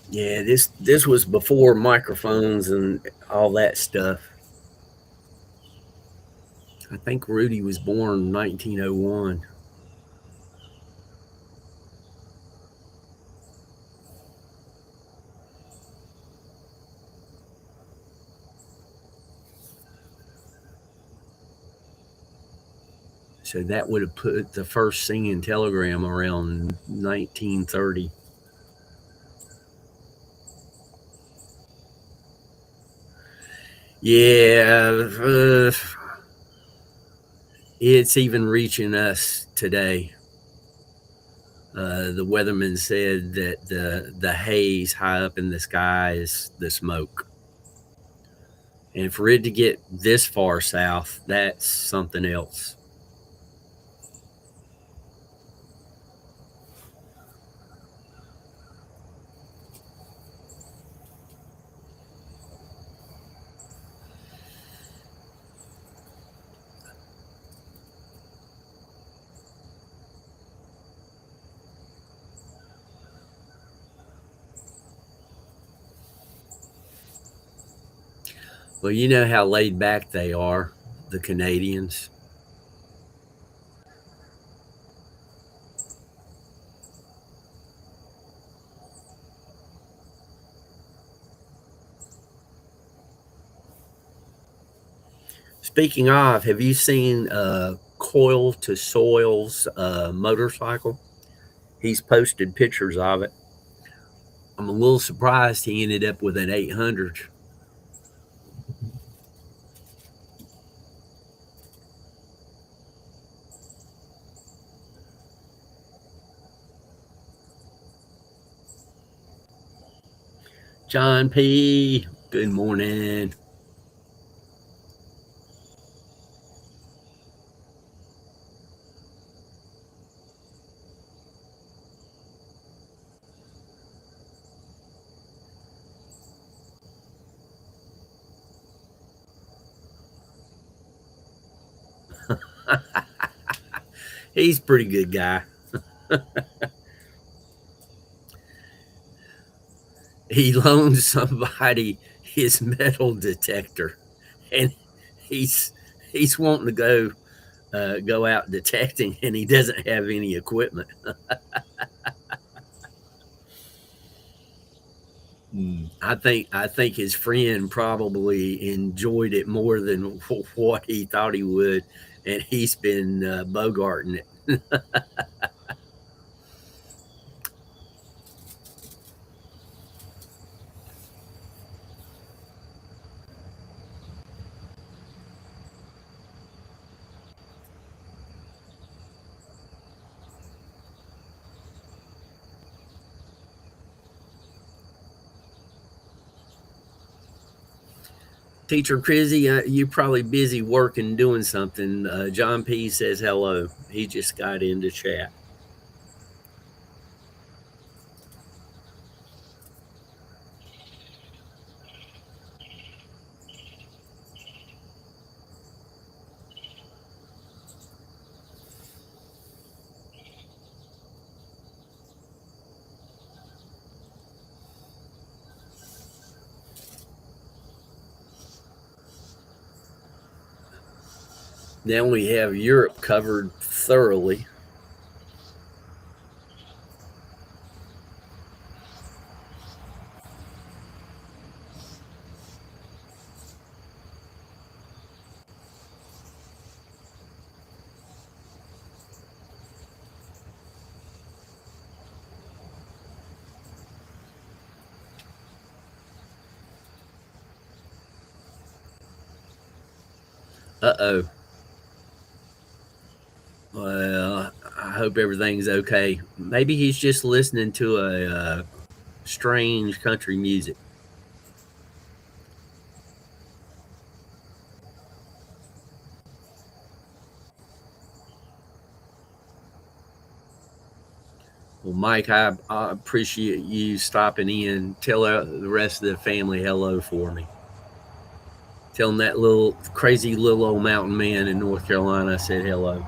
Yeah, this was before microphones and all that stuff. I think Rudy was born 1901. So that would have put the first singing telegram around 1930. Yeah, it's even reaching us today. The weatherman said that the haze high up in the sky is the smoke. And for it to get this far south, that's something else. Well, you know how laid back they are, the Canadians. Speaking of, have you seen Coil to Soil's motorcycle? He's posted pictures of it. I'm a little surprised he ended up with an 800. John P., good morning. He's a pretty good guy. He loaned somebody his metal detector, and he's he's wanting to go out detecting, and he doesn't have any equipment. I think his friend probably enjoyed it more than what he thought he would, and he's been bogarting it. Teacher Crizzy, you're probably busy working, doing something. John P. says hello. He just got into chat. Now we have Europe covered thoroughly. Uh-oh. Well, I hope everything's okay. Maybe he's just listening to a strange country music. Well, Mike, I appreciate you stopping in. Tell the rest of the family hello for me. Tell them that little crazy little old mountain man in North Carolina said hello.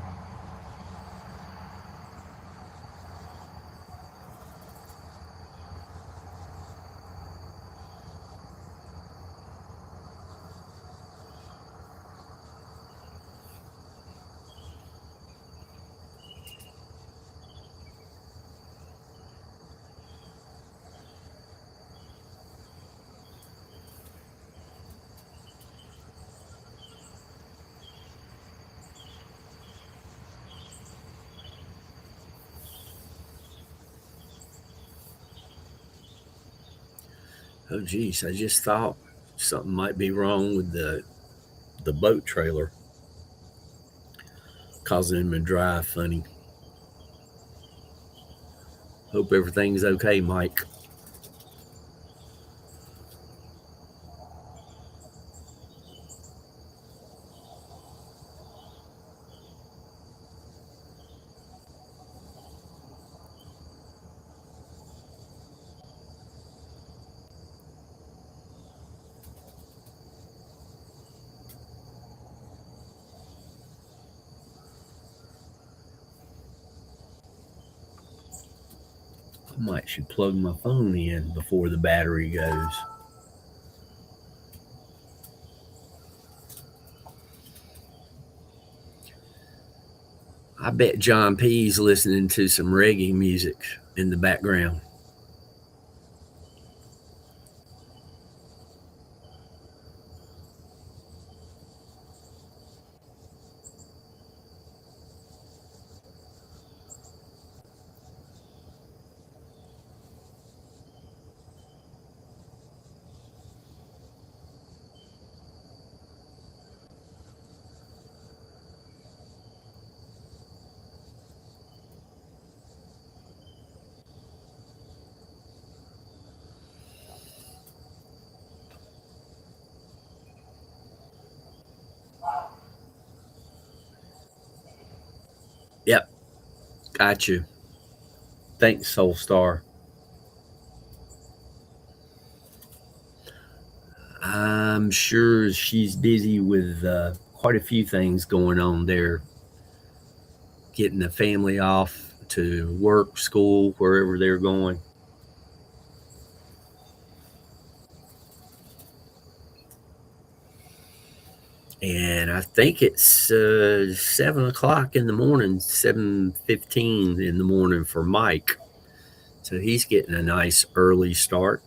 Oh geez, I just thought something might be wrong with the boat trailer, causing him to drive funny. Hope everything's okay, Mike. I might should plug my phone in before the battery goes. I bet John P's listening to some reggae music in the background. Yep, got you. Thanks, Soul Star. I'm sure she's busy with quite a few things going on there, getting the family off to work, school, wherever they're going. And I think it's 7 o'clock in the morning, 7:15 in the morning for Mike. So he's getting a nice early start.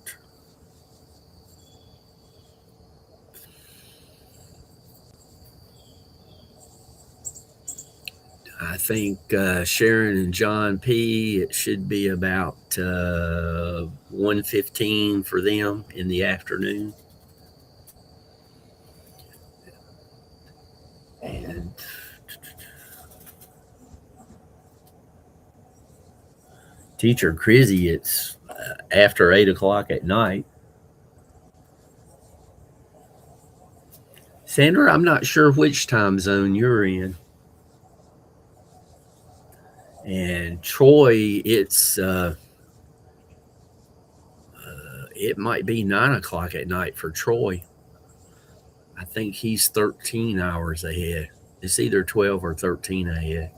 I think Sharon and John P. It should be about 1:15 for them in the afternoon. And Teacher Crizzy, it's after 8 o'clock at night. Sandra, I'm not sure which time zone you're in. And Troy, it might be 9 o'clock at night for Troy. I think he's 13 hours ahead. It's either 12 or 13 ahead.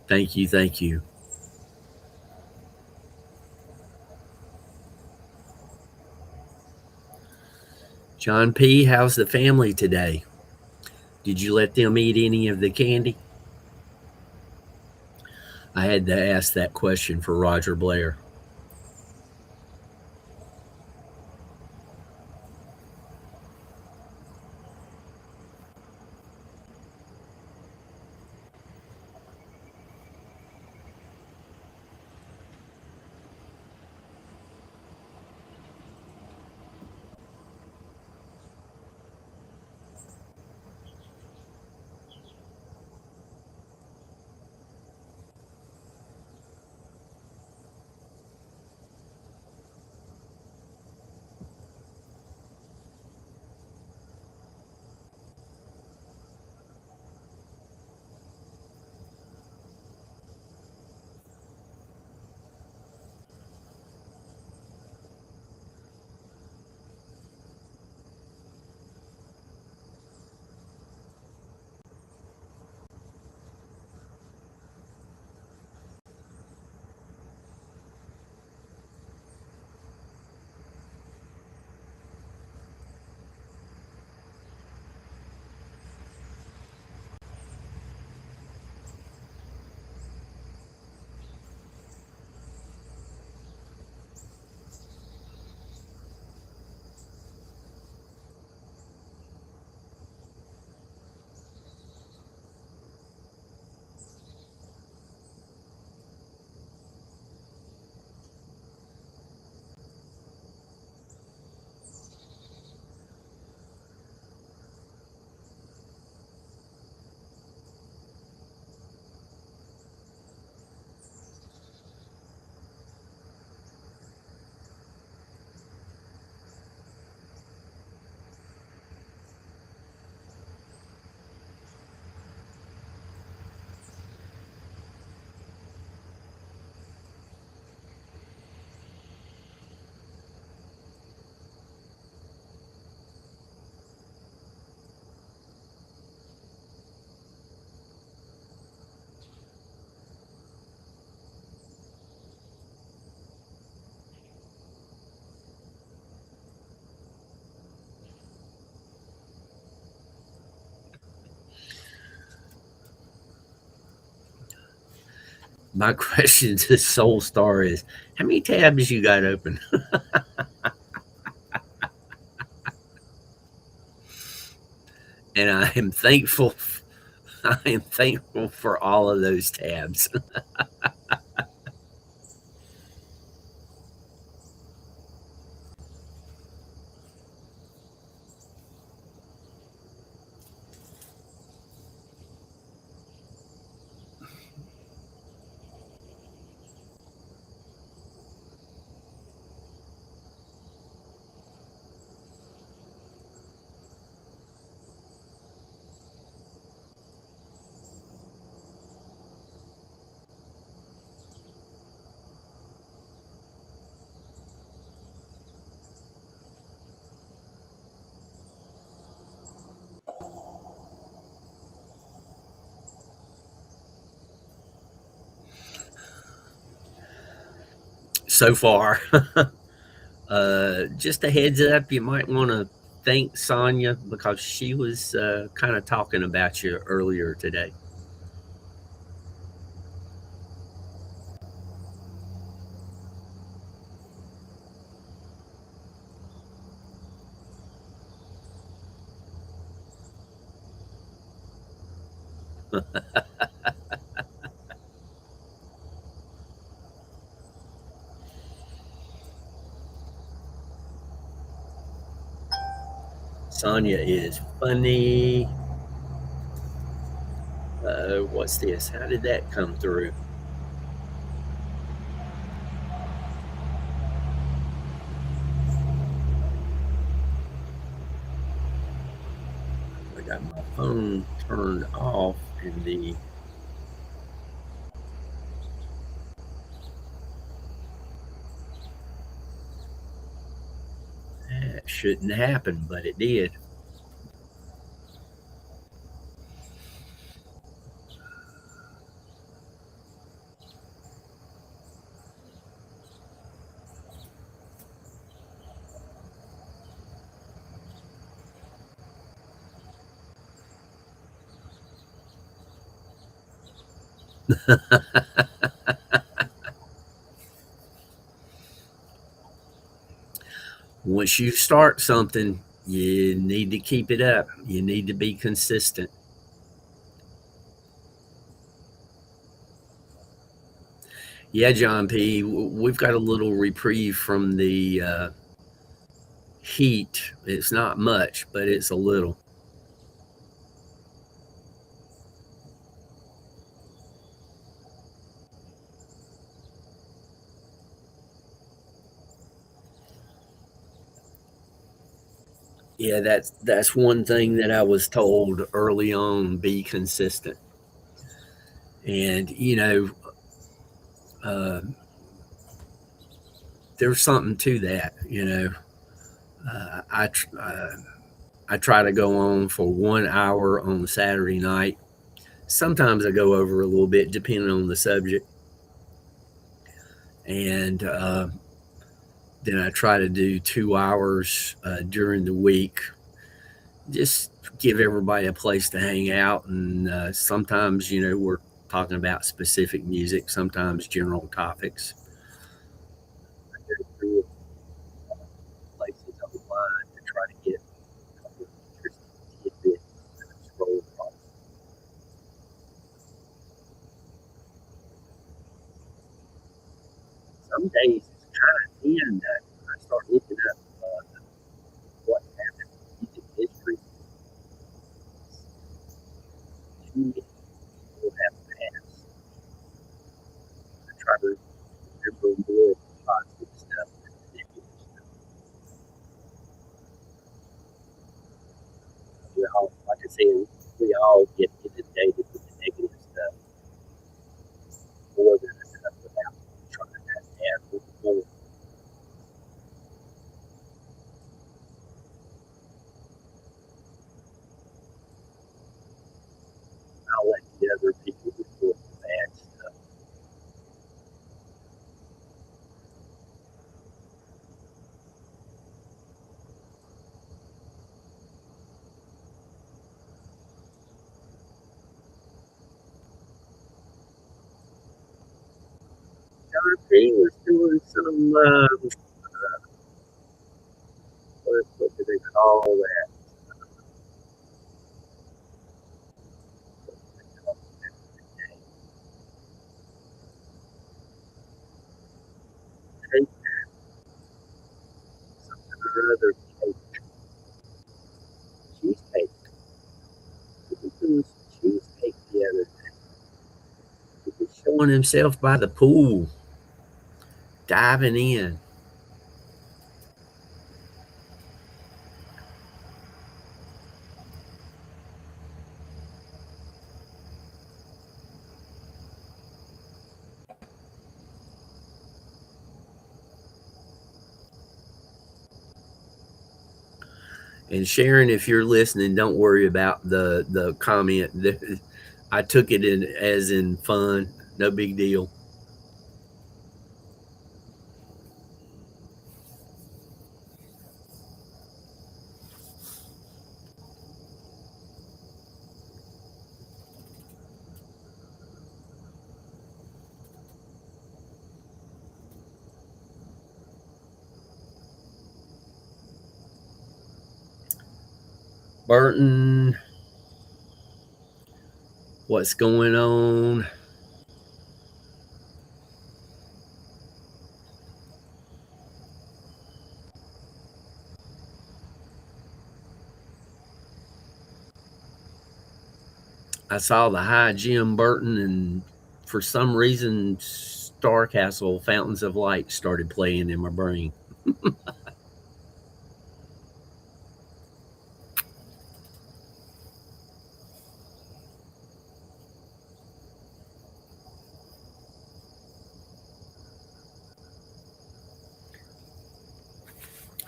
Thank you. Thank you. John P., how's the family today? Did you let them eat any of the candy? I had to ask that question for Roger Blair. My question to Soul Star is, how many tabs you got open? And I am thankful. I am thankful for all of those tabs. So far. Just a heads up, you might want to thank Sonia because she was kind of talking about you earlier today. Sonia is funny. What's this? How did that come through? I got my phone turned off and the that shouldn't happen, but it did. Once you start something, you need to keep it up. You need to be consistent. Yeah, John P. We've got a little reprieve from the heat. It's not much, but it's a little. Yeah, that's one thing that I was told early on: be consistent. And uh, there's something to that. Uh, I tr- uh, I try to go on for 1 hour on Saturday night. Sometimes I go over a little bit depending on the subject, and then I try to do 2 hours during the week. Just give everybody a place to hang out, and sometimes we're talking about specific music, sometimes general topics. I go through places online to try to get a couple of interesting tidbits and scroll across. Some days it's kind of thin that I start looking up what happened in music history. Too many people have passed. I try to remember more of the positive stuff than the negative stuff. We all, like I said, we all get inundated with the negative stuff more than enough without trying to add a little more. I'll let He was doing some, what do they call that? Cake or other cake, cheesecake. He was doing some cheesecake the other day. He was showing himself by the pool, diving in. And Sharon, if you're listening, don't worry about the comment. I took it in as in fun, no big deal. Burton, what's going on? I saw the high Jim Burton, and for some reason, Starcastle Fountains of Light started playing in my brain.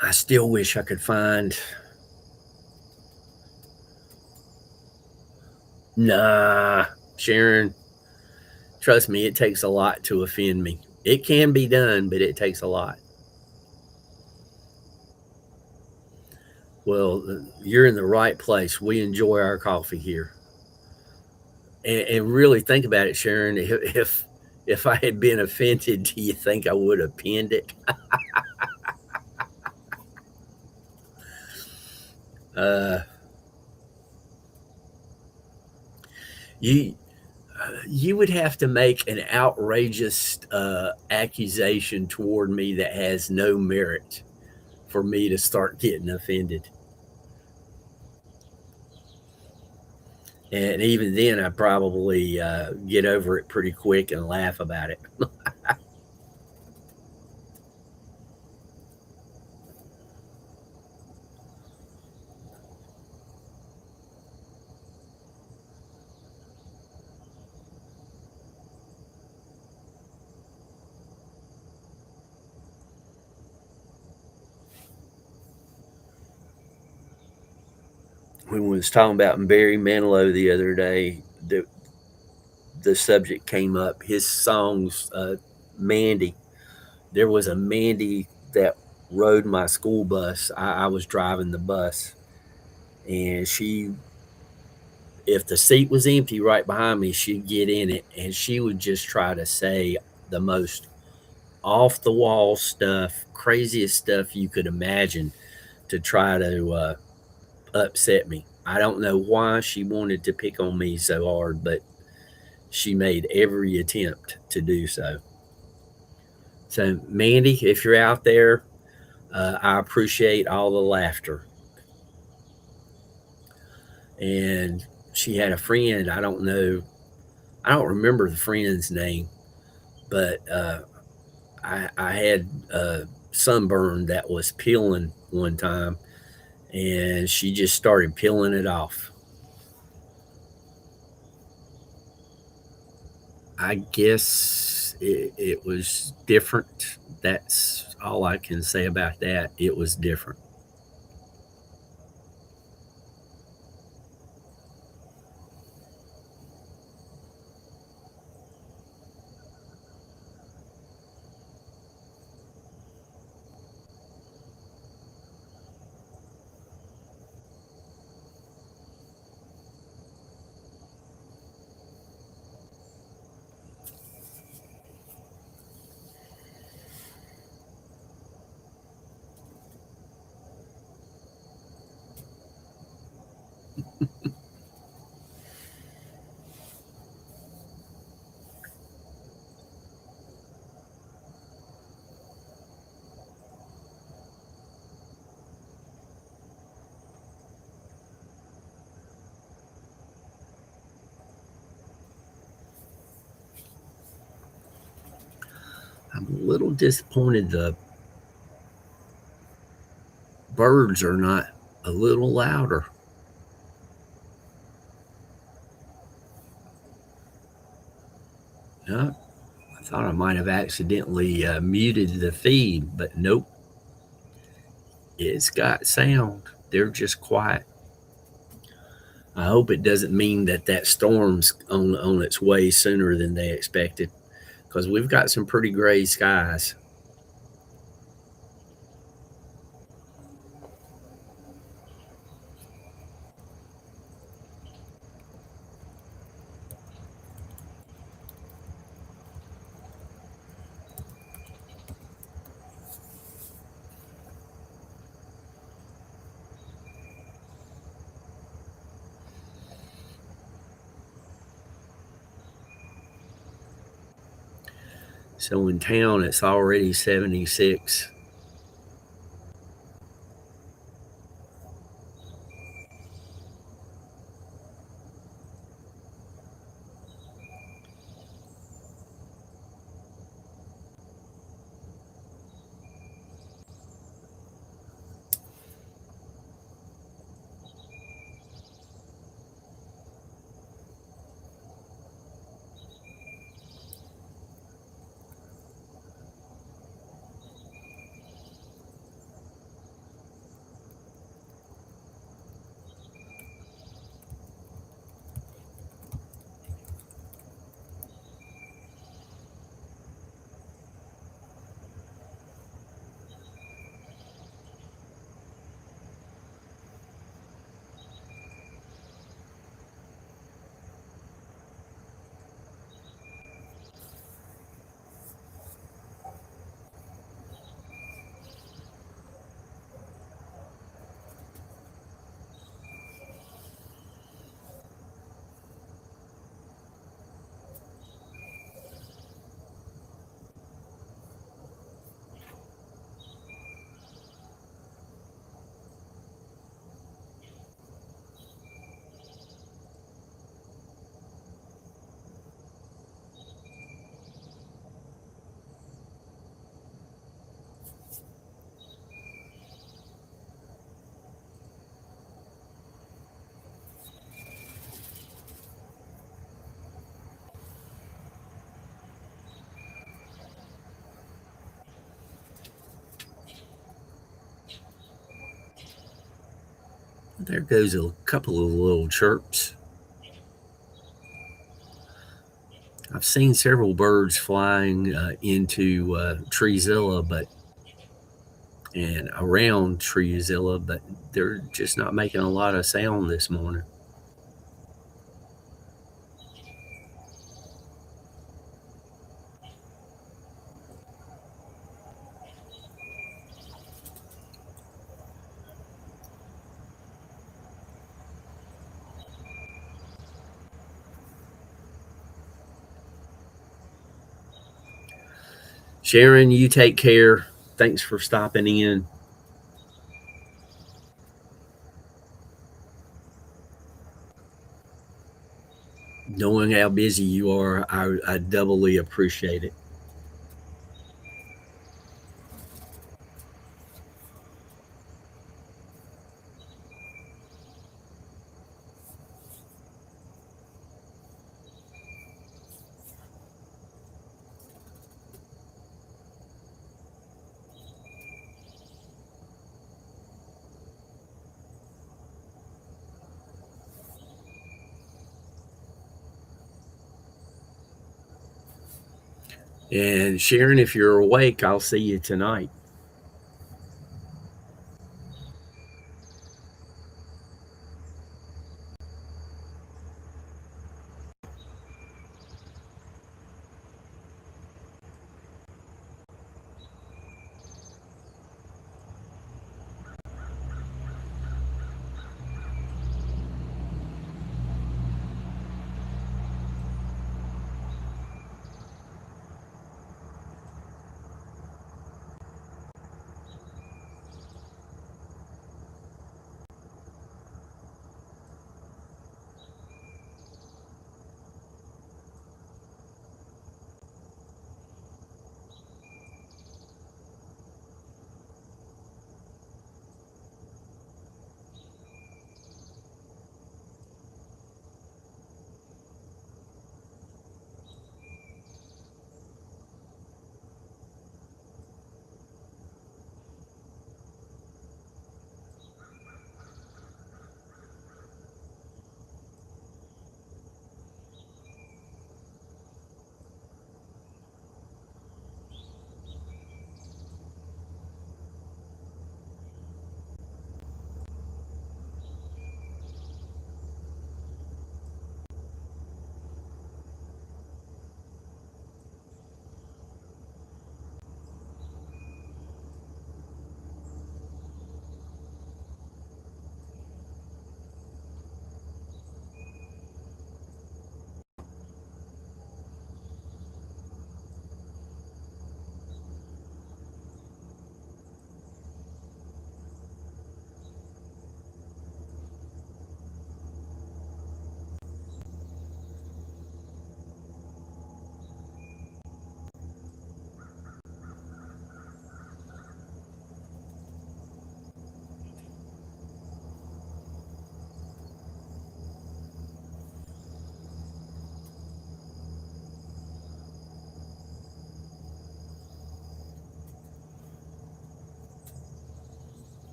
I still wish I could find. Nah, Sharon, trust me, it takes a lot to offend me. It can be done, but it takes a lot. Well, you're in the right place. We enjoy our coffee here. And really think about it, Sharon. If I had been offended, do you think I would have pinned it? Uh, you you would have to make an outrageous accusation toward me that has no merit for me to start getting offended. And even then, I probably get over it pretty quick and laugh about it. When we was talking about Barry Manilow the other day, the subject came up. His songs, Mandy. There was a Mandy that rode my school bus. I was driving the bus, and if the seat was empty right behind me, she'd get in it, and she would just try to say the most off the wall stuff, craziest stuff you could imagine to try to upset me. I don't know why she wanted to pick on me so hard, but she made every attempt to do so. So, Mandy, if you're out there, I appreciate all the laughter. And she had a friend, I don't know, I don't remember the friend's name, but I had sunburn that was peeling one time, and she just started peeling it off. I guess it was different. That's all I can say about that. It was different. I'm a little disappointed the birds are not a little louder. No, I thought I might have accidentally muted the feed, but nope, it's got sound. They're just quiet. I hope it doesn't mean that that storm's on its way sooner than they expected, because we've got some pretty gray skies. So in town, it's already 76. There goes a couple of little chirps. I've seen several birds flying into Treezilla, but and around Treezilla, but they're just not making a lot of sound this morning. Sharon, you take care. Thanks for stopping in. Knowing how busy you are, I doubly appreciate it. And Sharon, if you're awake, I'll see you tonight.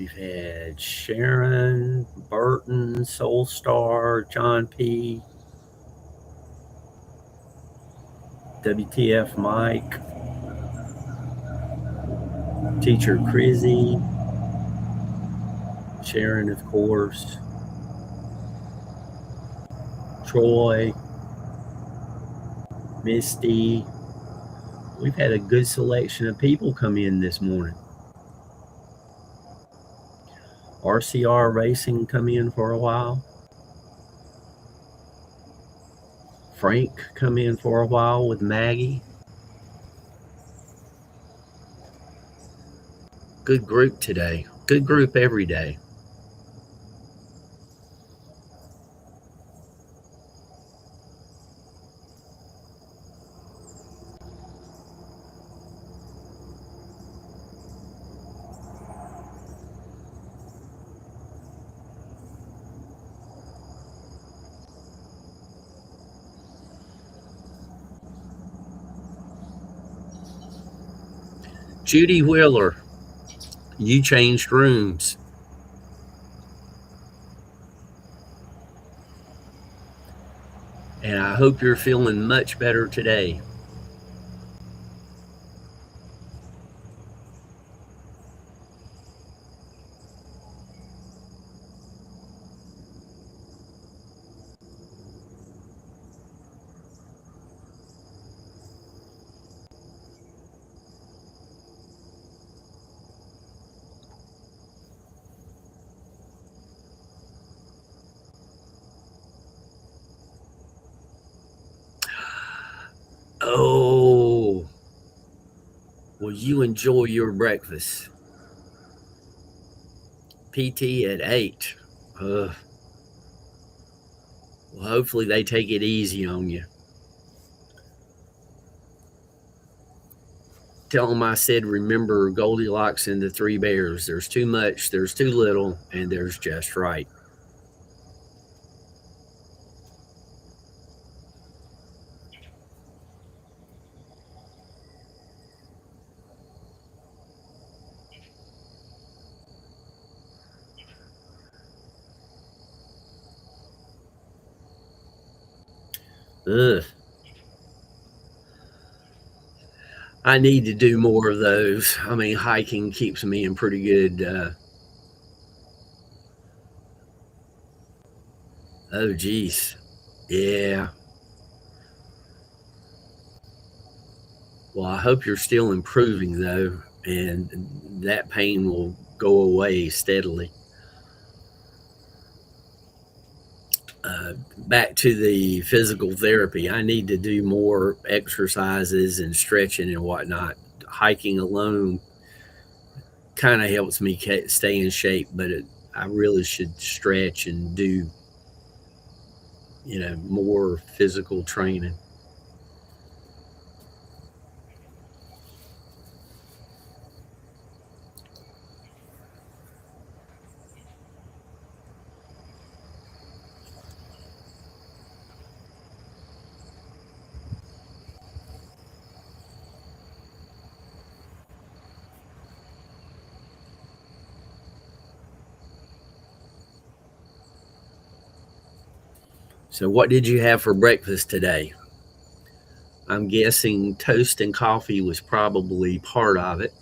We've had Sharon, Burton, Soulstar, John P., WTF Mike, Teacher Crizzy, Sharon, of course, Troy, Misty. We've had a good selection of people come in this morning. RCR Racing come in for a while. Frank come in for a while with Maggie. Good group today. Good group every day. Judy Wheeler, you changed rooms. And I hope you're feeling much better today. Oh, well, you enjoy your breakfast. PT at 8. Well, hopefully they take it easy on you. Tell them I said, remember Goldilocks and the Three Bears. There's too much, there's too little, and there's just right. Ugh. I need to do more of those. I mean, hiking keeps me in pretty good. Oh, geez. Yeah. Well, I hope you're still improving, though, and that pain will go away steadily. Back to the physical therapy. I need to do more exercises and stretching and whatnot. Hiking alone kind of helps me stay in shape, but I really should stretch and do, more physical training. So, what did you have for breakfast today? I'm guessing toast and coffee was probably part of it.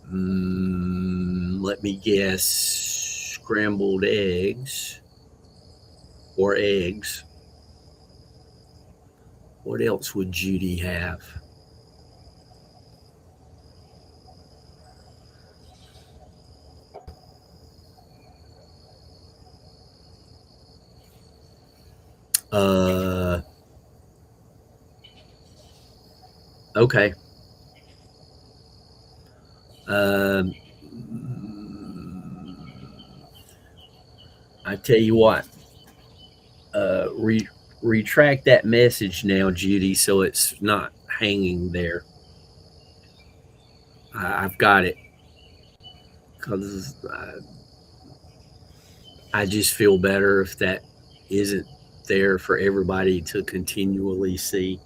Let me guess, scrambled eggs or eggs. What else would Judy have? Uh, okay. Um, I tell you what, retract that message now, Judy, so it's not hanging there. I've got it because I just feel better if that isn't there for everybody to continually see.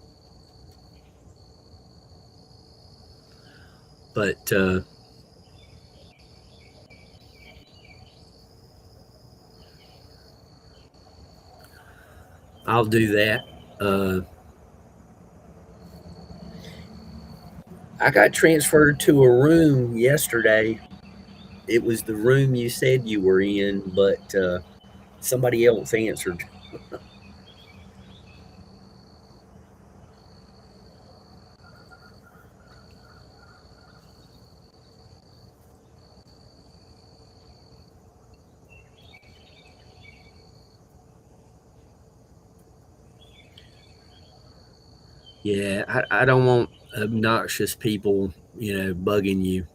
But I'll do that. Uh, I got transferred to a room yesterday. It was the room you said you were in, but somebody else answered. Yeah, I don't want obnoxious people, bugging you.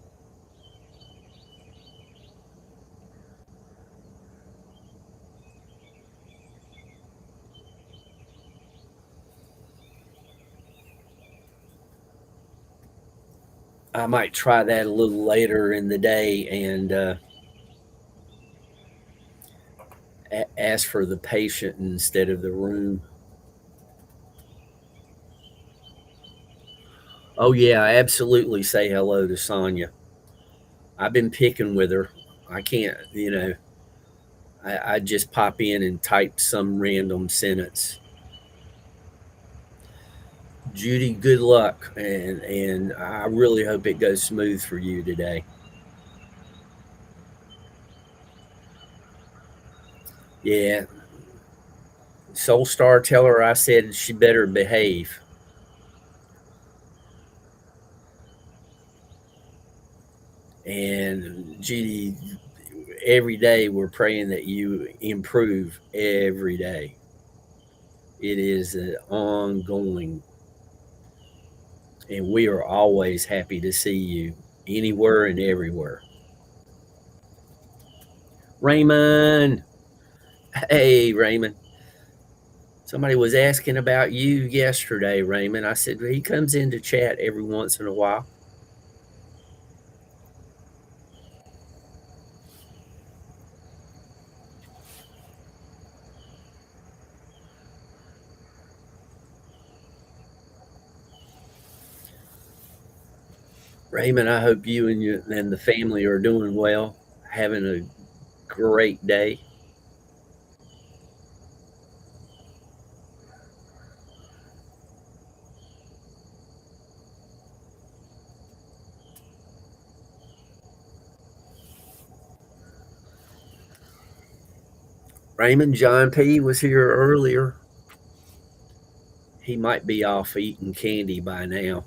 I might try that a little later in the day and ask for the patient instead of the room. Oh yeah, absolutely. Say hello to Sonia. I've been picking with her. I can't, I just pop in and type some random sentence. Judy, good luck, and I really hope it goes smooth for you today. Yeah, Soul Star, tell her I said she better behave. And Judy, every day we're praying that you improve every day. It is an ongoing, and we are always happy to see you anywhere and everywhere. Raymond, hey Raymond. Somebody was asking about you yesterday, Raymond. I said he comes in to chat every once in a while. Raymond, I hope you and the family are doing well, having a great day. Raymond, John P was here earlier. He might be off eating candy by now.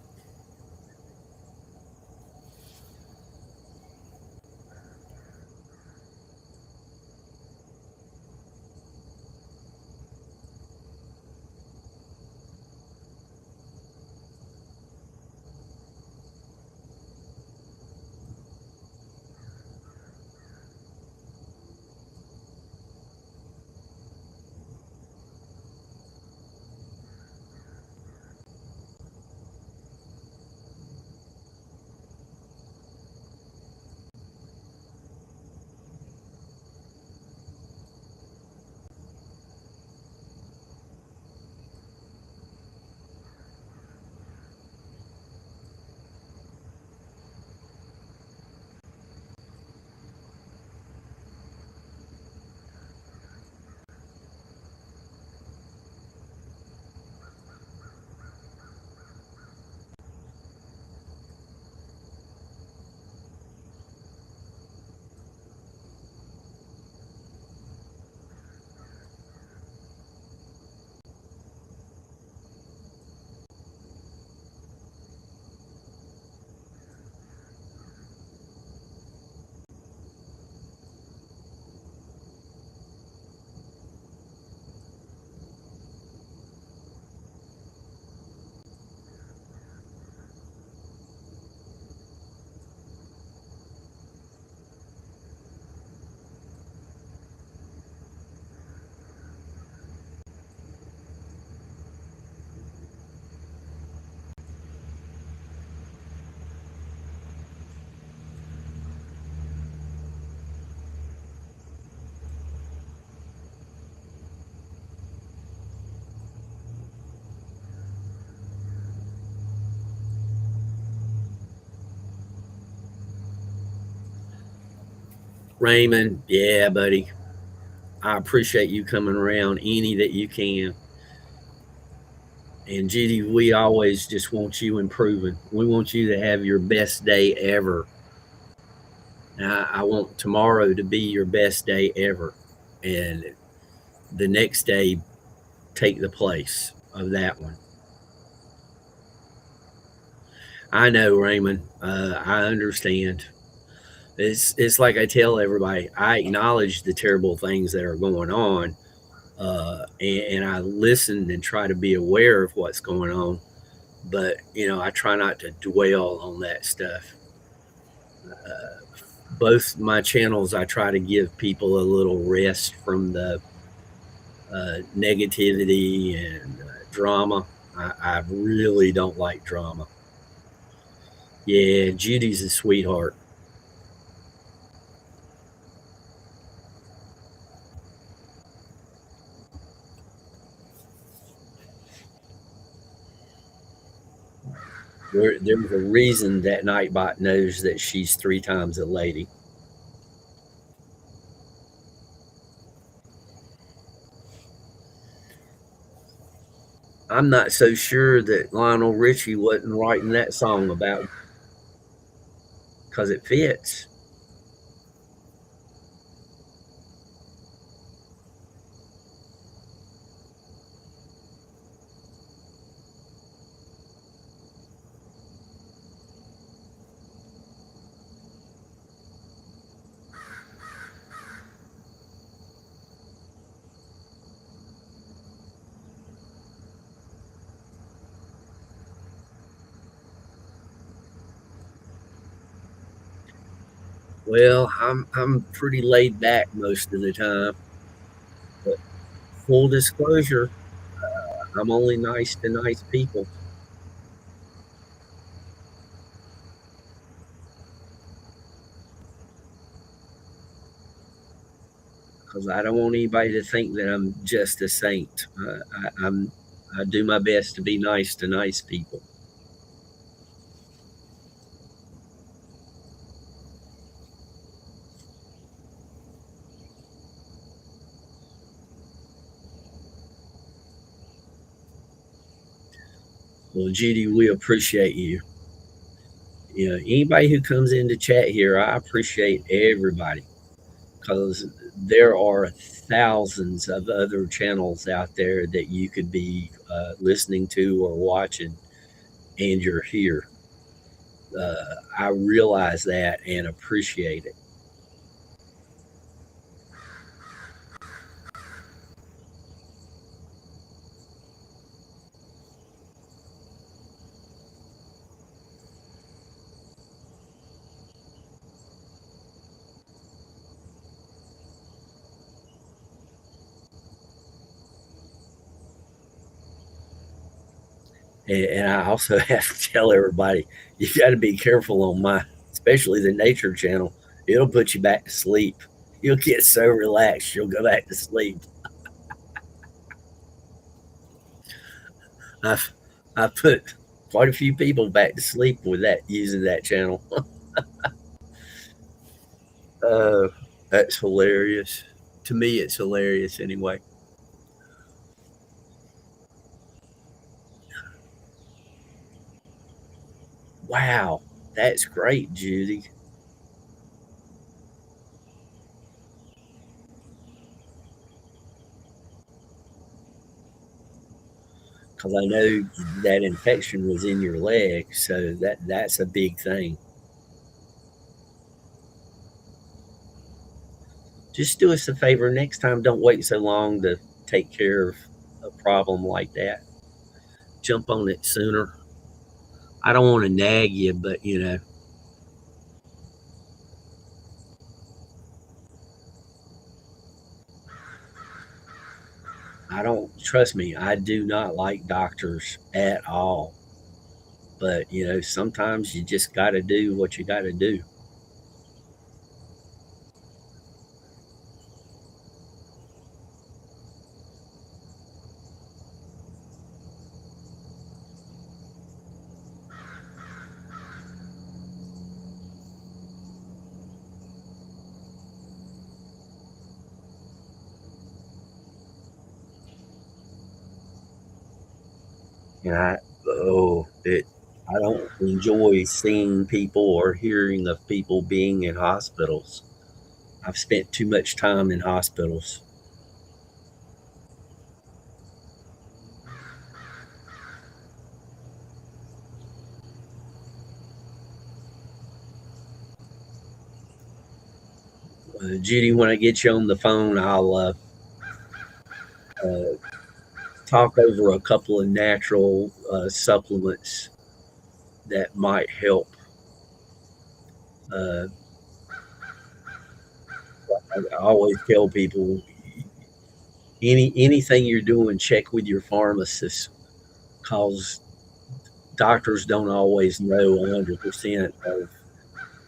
Raymond, yeah, buddy. I appreciate you coming around any that you can. And Judy, we always just want you improving. We want you to have your best day ever. And I want tomorrow to be your best day ever. And the next day, take the place of that one. I know, Raymond. I understand. It's like I tell everybody. I acknowledge the terrible things that are going on, and I listen and try to be aware of what's going on. But I try not to dwell on that stuff. Both my channels, I try to give people a little rest from the negativity and drama. I really don't like drama. Yeah, Judy's a sweetheart. There's a reason that Nightbot knows that she's 3 times a lady. I'm not so sure that Lionel Richie wasn't writing that song about because it fits. Well, I'm pretty laid back most of the time, but full disclosure, I'm only nice to nice people because I don't want anybody to think that I'm just a saint. I do my best to be nice to nice people. Well, Judy, we appreciate you. Anybody who comes in to chat here, I appreciate everybody because there are thousands of other channels out there that you could be listening to or watching, and you're here. I realize that and appreciate it. And I also have to tell everybody you got to be careful on especially the nature channel. It'll put you back to sleep. You'll get so relaxed, you'll go back to sleep. I've I put quite a few people back to sleep with that using that channel. Uh, that's hilarious. To me, it's hilarious anyway. Wow, that's great, Judy. Because I know that infection was in your leg, so that's a big thing. Just do us a favor next time. Don't wait so long to take care of a problem like that. Jump on it sooner. I don't want to nag you, but I don't trust me. I do not like doctors at all. But sometimes you just got to do what you got to do. And I don't enjoy seeing people or hearing of people being in hospitals. I've spent too much time in hospitals. Judy, when I get you on the phone, I'll uh, talk over a couple of natural supplements that might help. Uh, I always tell people anything you're doing, check with your pharmacist because doctors don't always know 100% of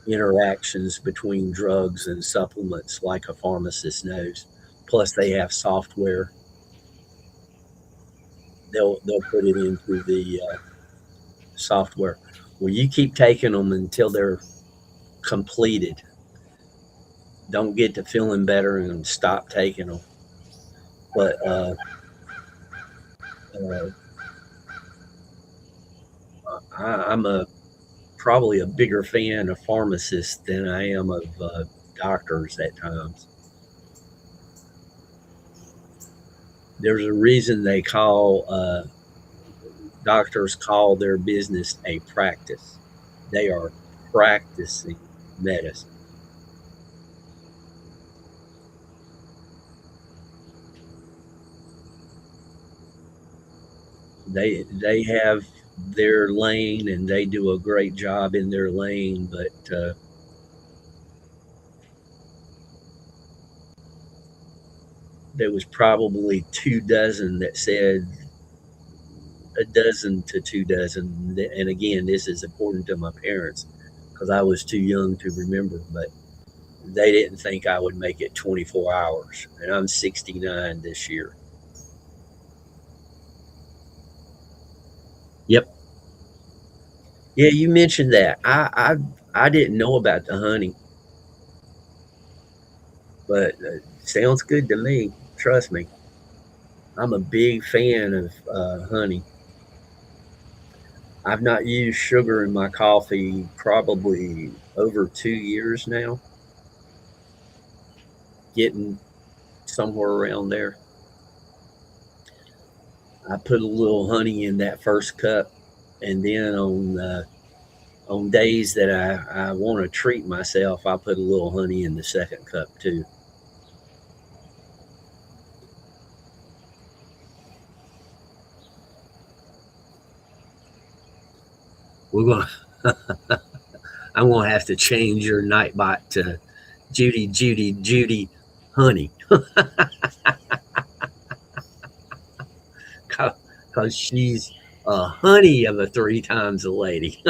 interactions between drugs and supplements like a pharmacist knows. Plus, they have software. They'll put it into the software. Well, you keep taking them until they're completed. Don't get to feeling better and stop taking them. But uh, I'm a probably a bigger fan of pharmacists than I am of doctors at times. There's a reason they call doctors call their business a practice. They are practicing medicine. They have their lane and they do a great job in their lane, but there was probably 2 dozen that said a dozen to 2 dozen. And again, this is according to my parents because I was too young to remember, but they didn't think I would make it 24 hours. And I'm 69 this year. Yep. Yeah, you mentioned that. I didn't know about the honey, but sounds good to me. Trust me. I'm a big fan of honey. I've not used sugar in my coffee probably over 2 years now, getting somewhere around there. I put a little honey in that first cup, and then on days that I want to treat myself, I put a little honey in the second cup too. We're gonna I'm gonna have to change your nightbot to Judy honey because she's a honey of a 3 times a lady.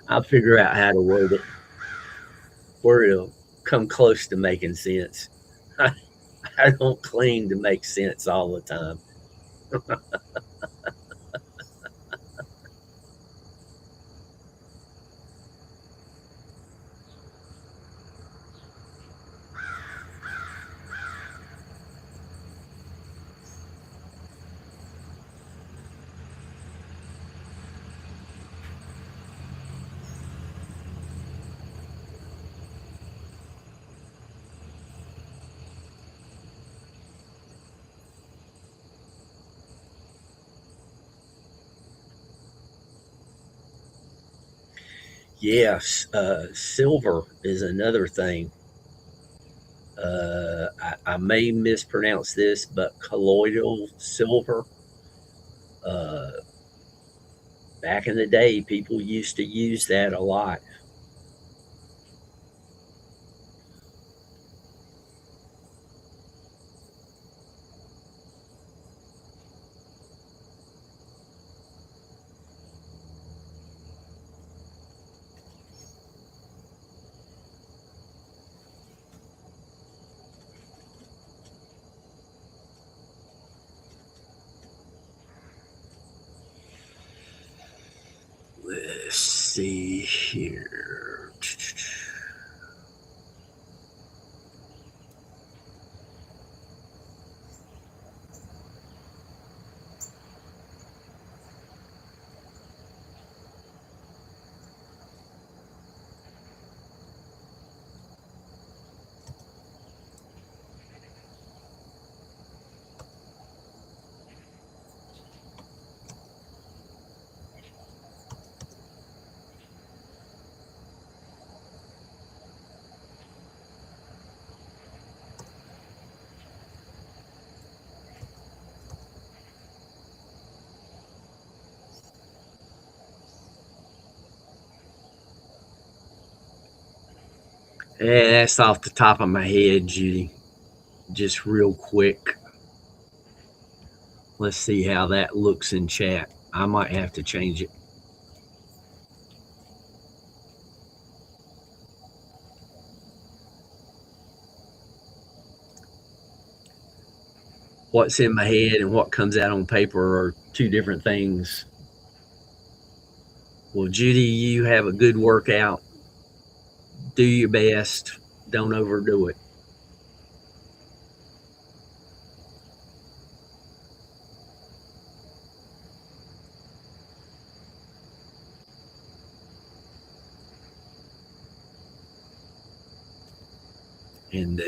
I'll figure out how to word it where it'll come close to making sense. I don't claim to make sense all the time. Yes, silver is another thing. I may mispronounce this, but colloidal silver. Uh, Back in the day, people used to use that a lot. Let's see here. Yeah, that's off the top of my head, Judy. Just real quick. Let's see how that looks in chat. I might have to change it. What's in my head and what comes out on paper are two different things. Well, Judy, you have a good workout. Do your best. Don't overdo it. And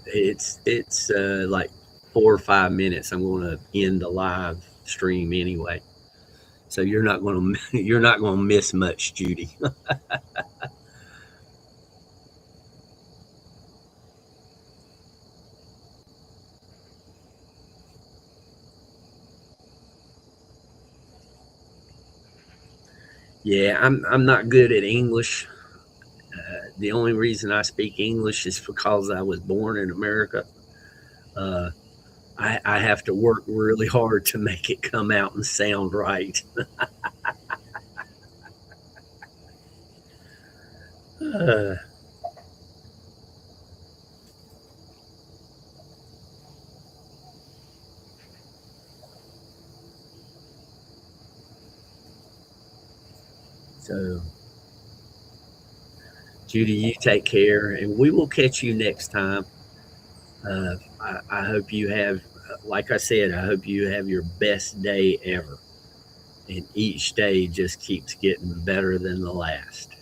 it's like 4 or 5 minutes. I'm going to end the live stream anyway, so you're not going to miss much, Judy. Yeah, I'm not good at English. The only reason I speak English is because I was born in America. Uh, I have to work really hard to make it come out and sound right. Uh, so, Judy, you take care, and we will catch you next time. I hope you have, like I said, I hope you have your best day ever. And each day just keeps getting better than the last.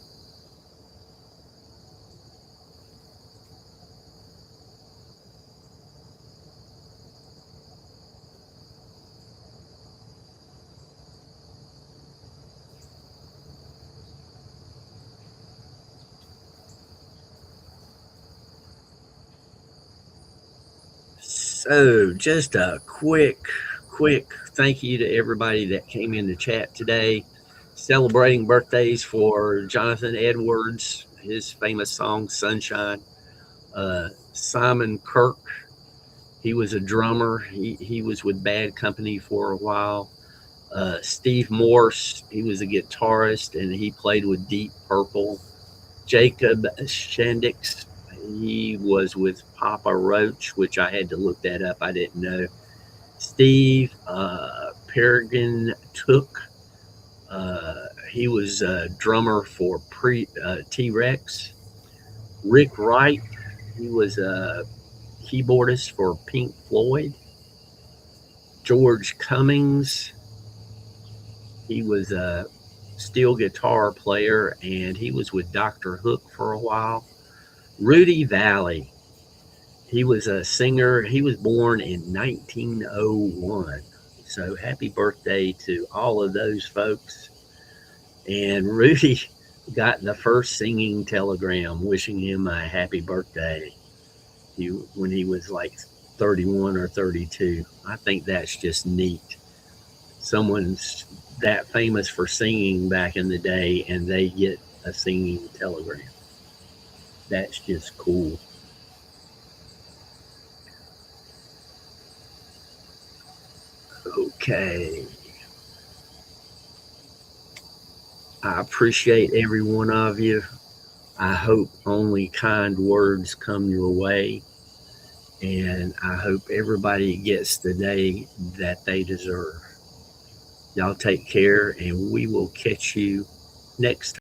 So, just a quick thank you to everybody that came in the chat today, celebrating birthdays for Jonathan Edwards, his famous song Sunshine. Simon Kirk, he was a drummer. He was with Bad Company for a while. Steve Morse, he was a guitarist and he played with Deep Purple. Jacob Shandix, he was with Papa Roach, which I had to look that up. I didn't know. Steve Peregrine Took, he was a drummer for T-Rex. Rick Wright, he was a keyboardist for Pink Floyd. George Cummings, he was a steel guitar player and he was with Dr. Hook for a while. Rudy Valley, he was a singer. He was born in 1901. So happy birthday to all of those folks. And Rudy got the first singing telegram wishing him a happy birthday when he was like 31 or 32. I think that's just neat. Someone's that famous for singing back in the day and they get a singing telegram. That's just cool. Okay. I appreciate every one of you. I hope only kind words come your way. And I hope everybody gets the day that they deserve. Y'all take care, and we will catch you next time.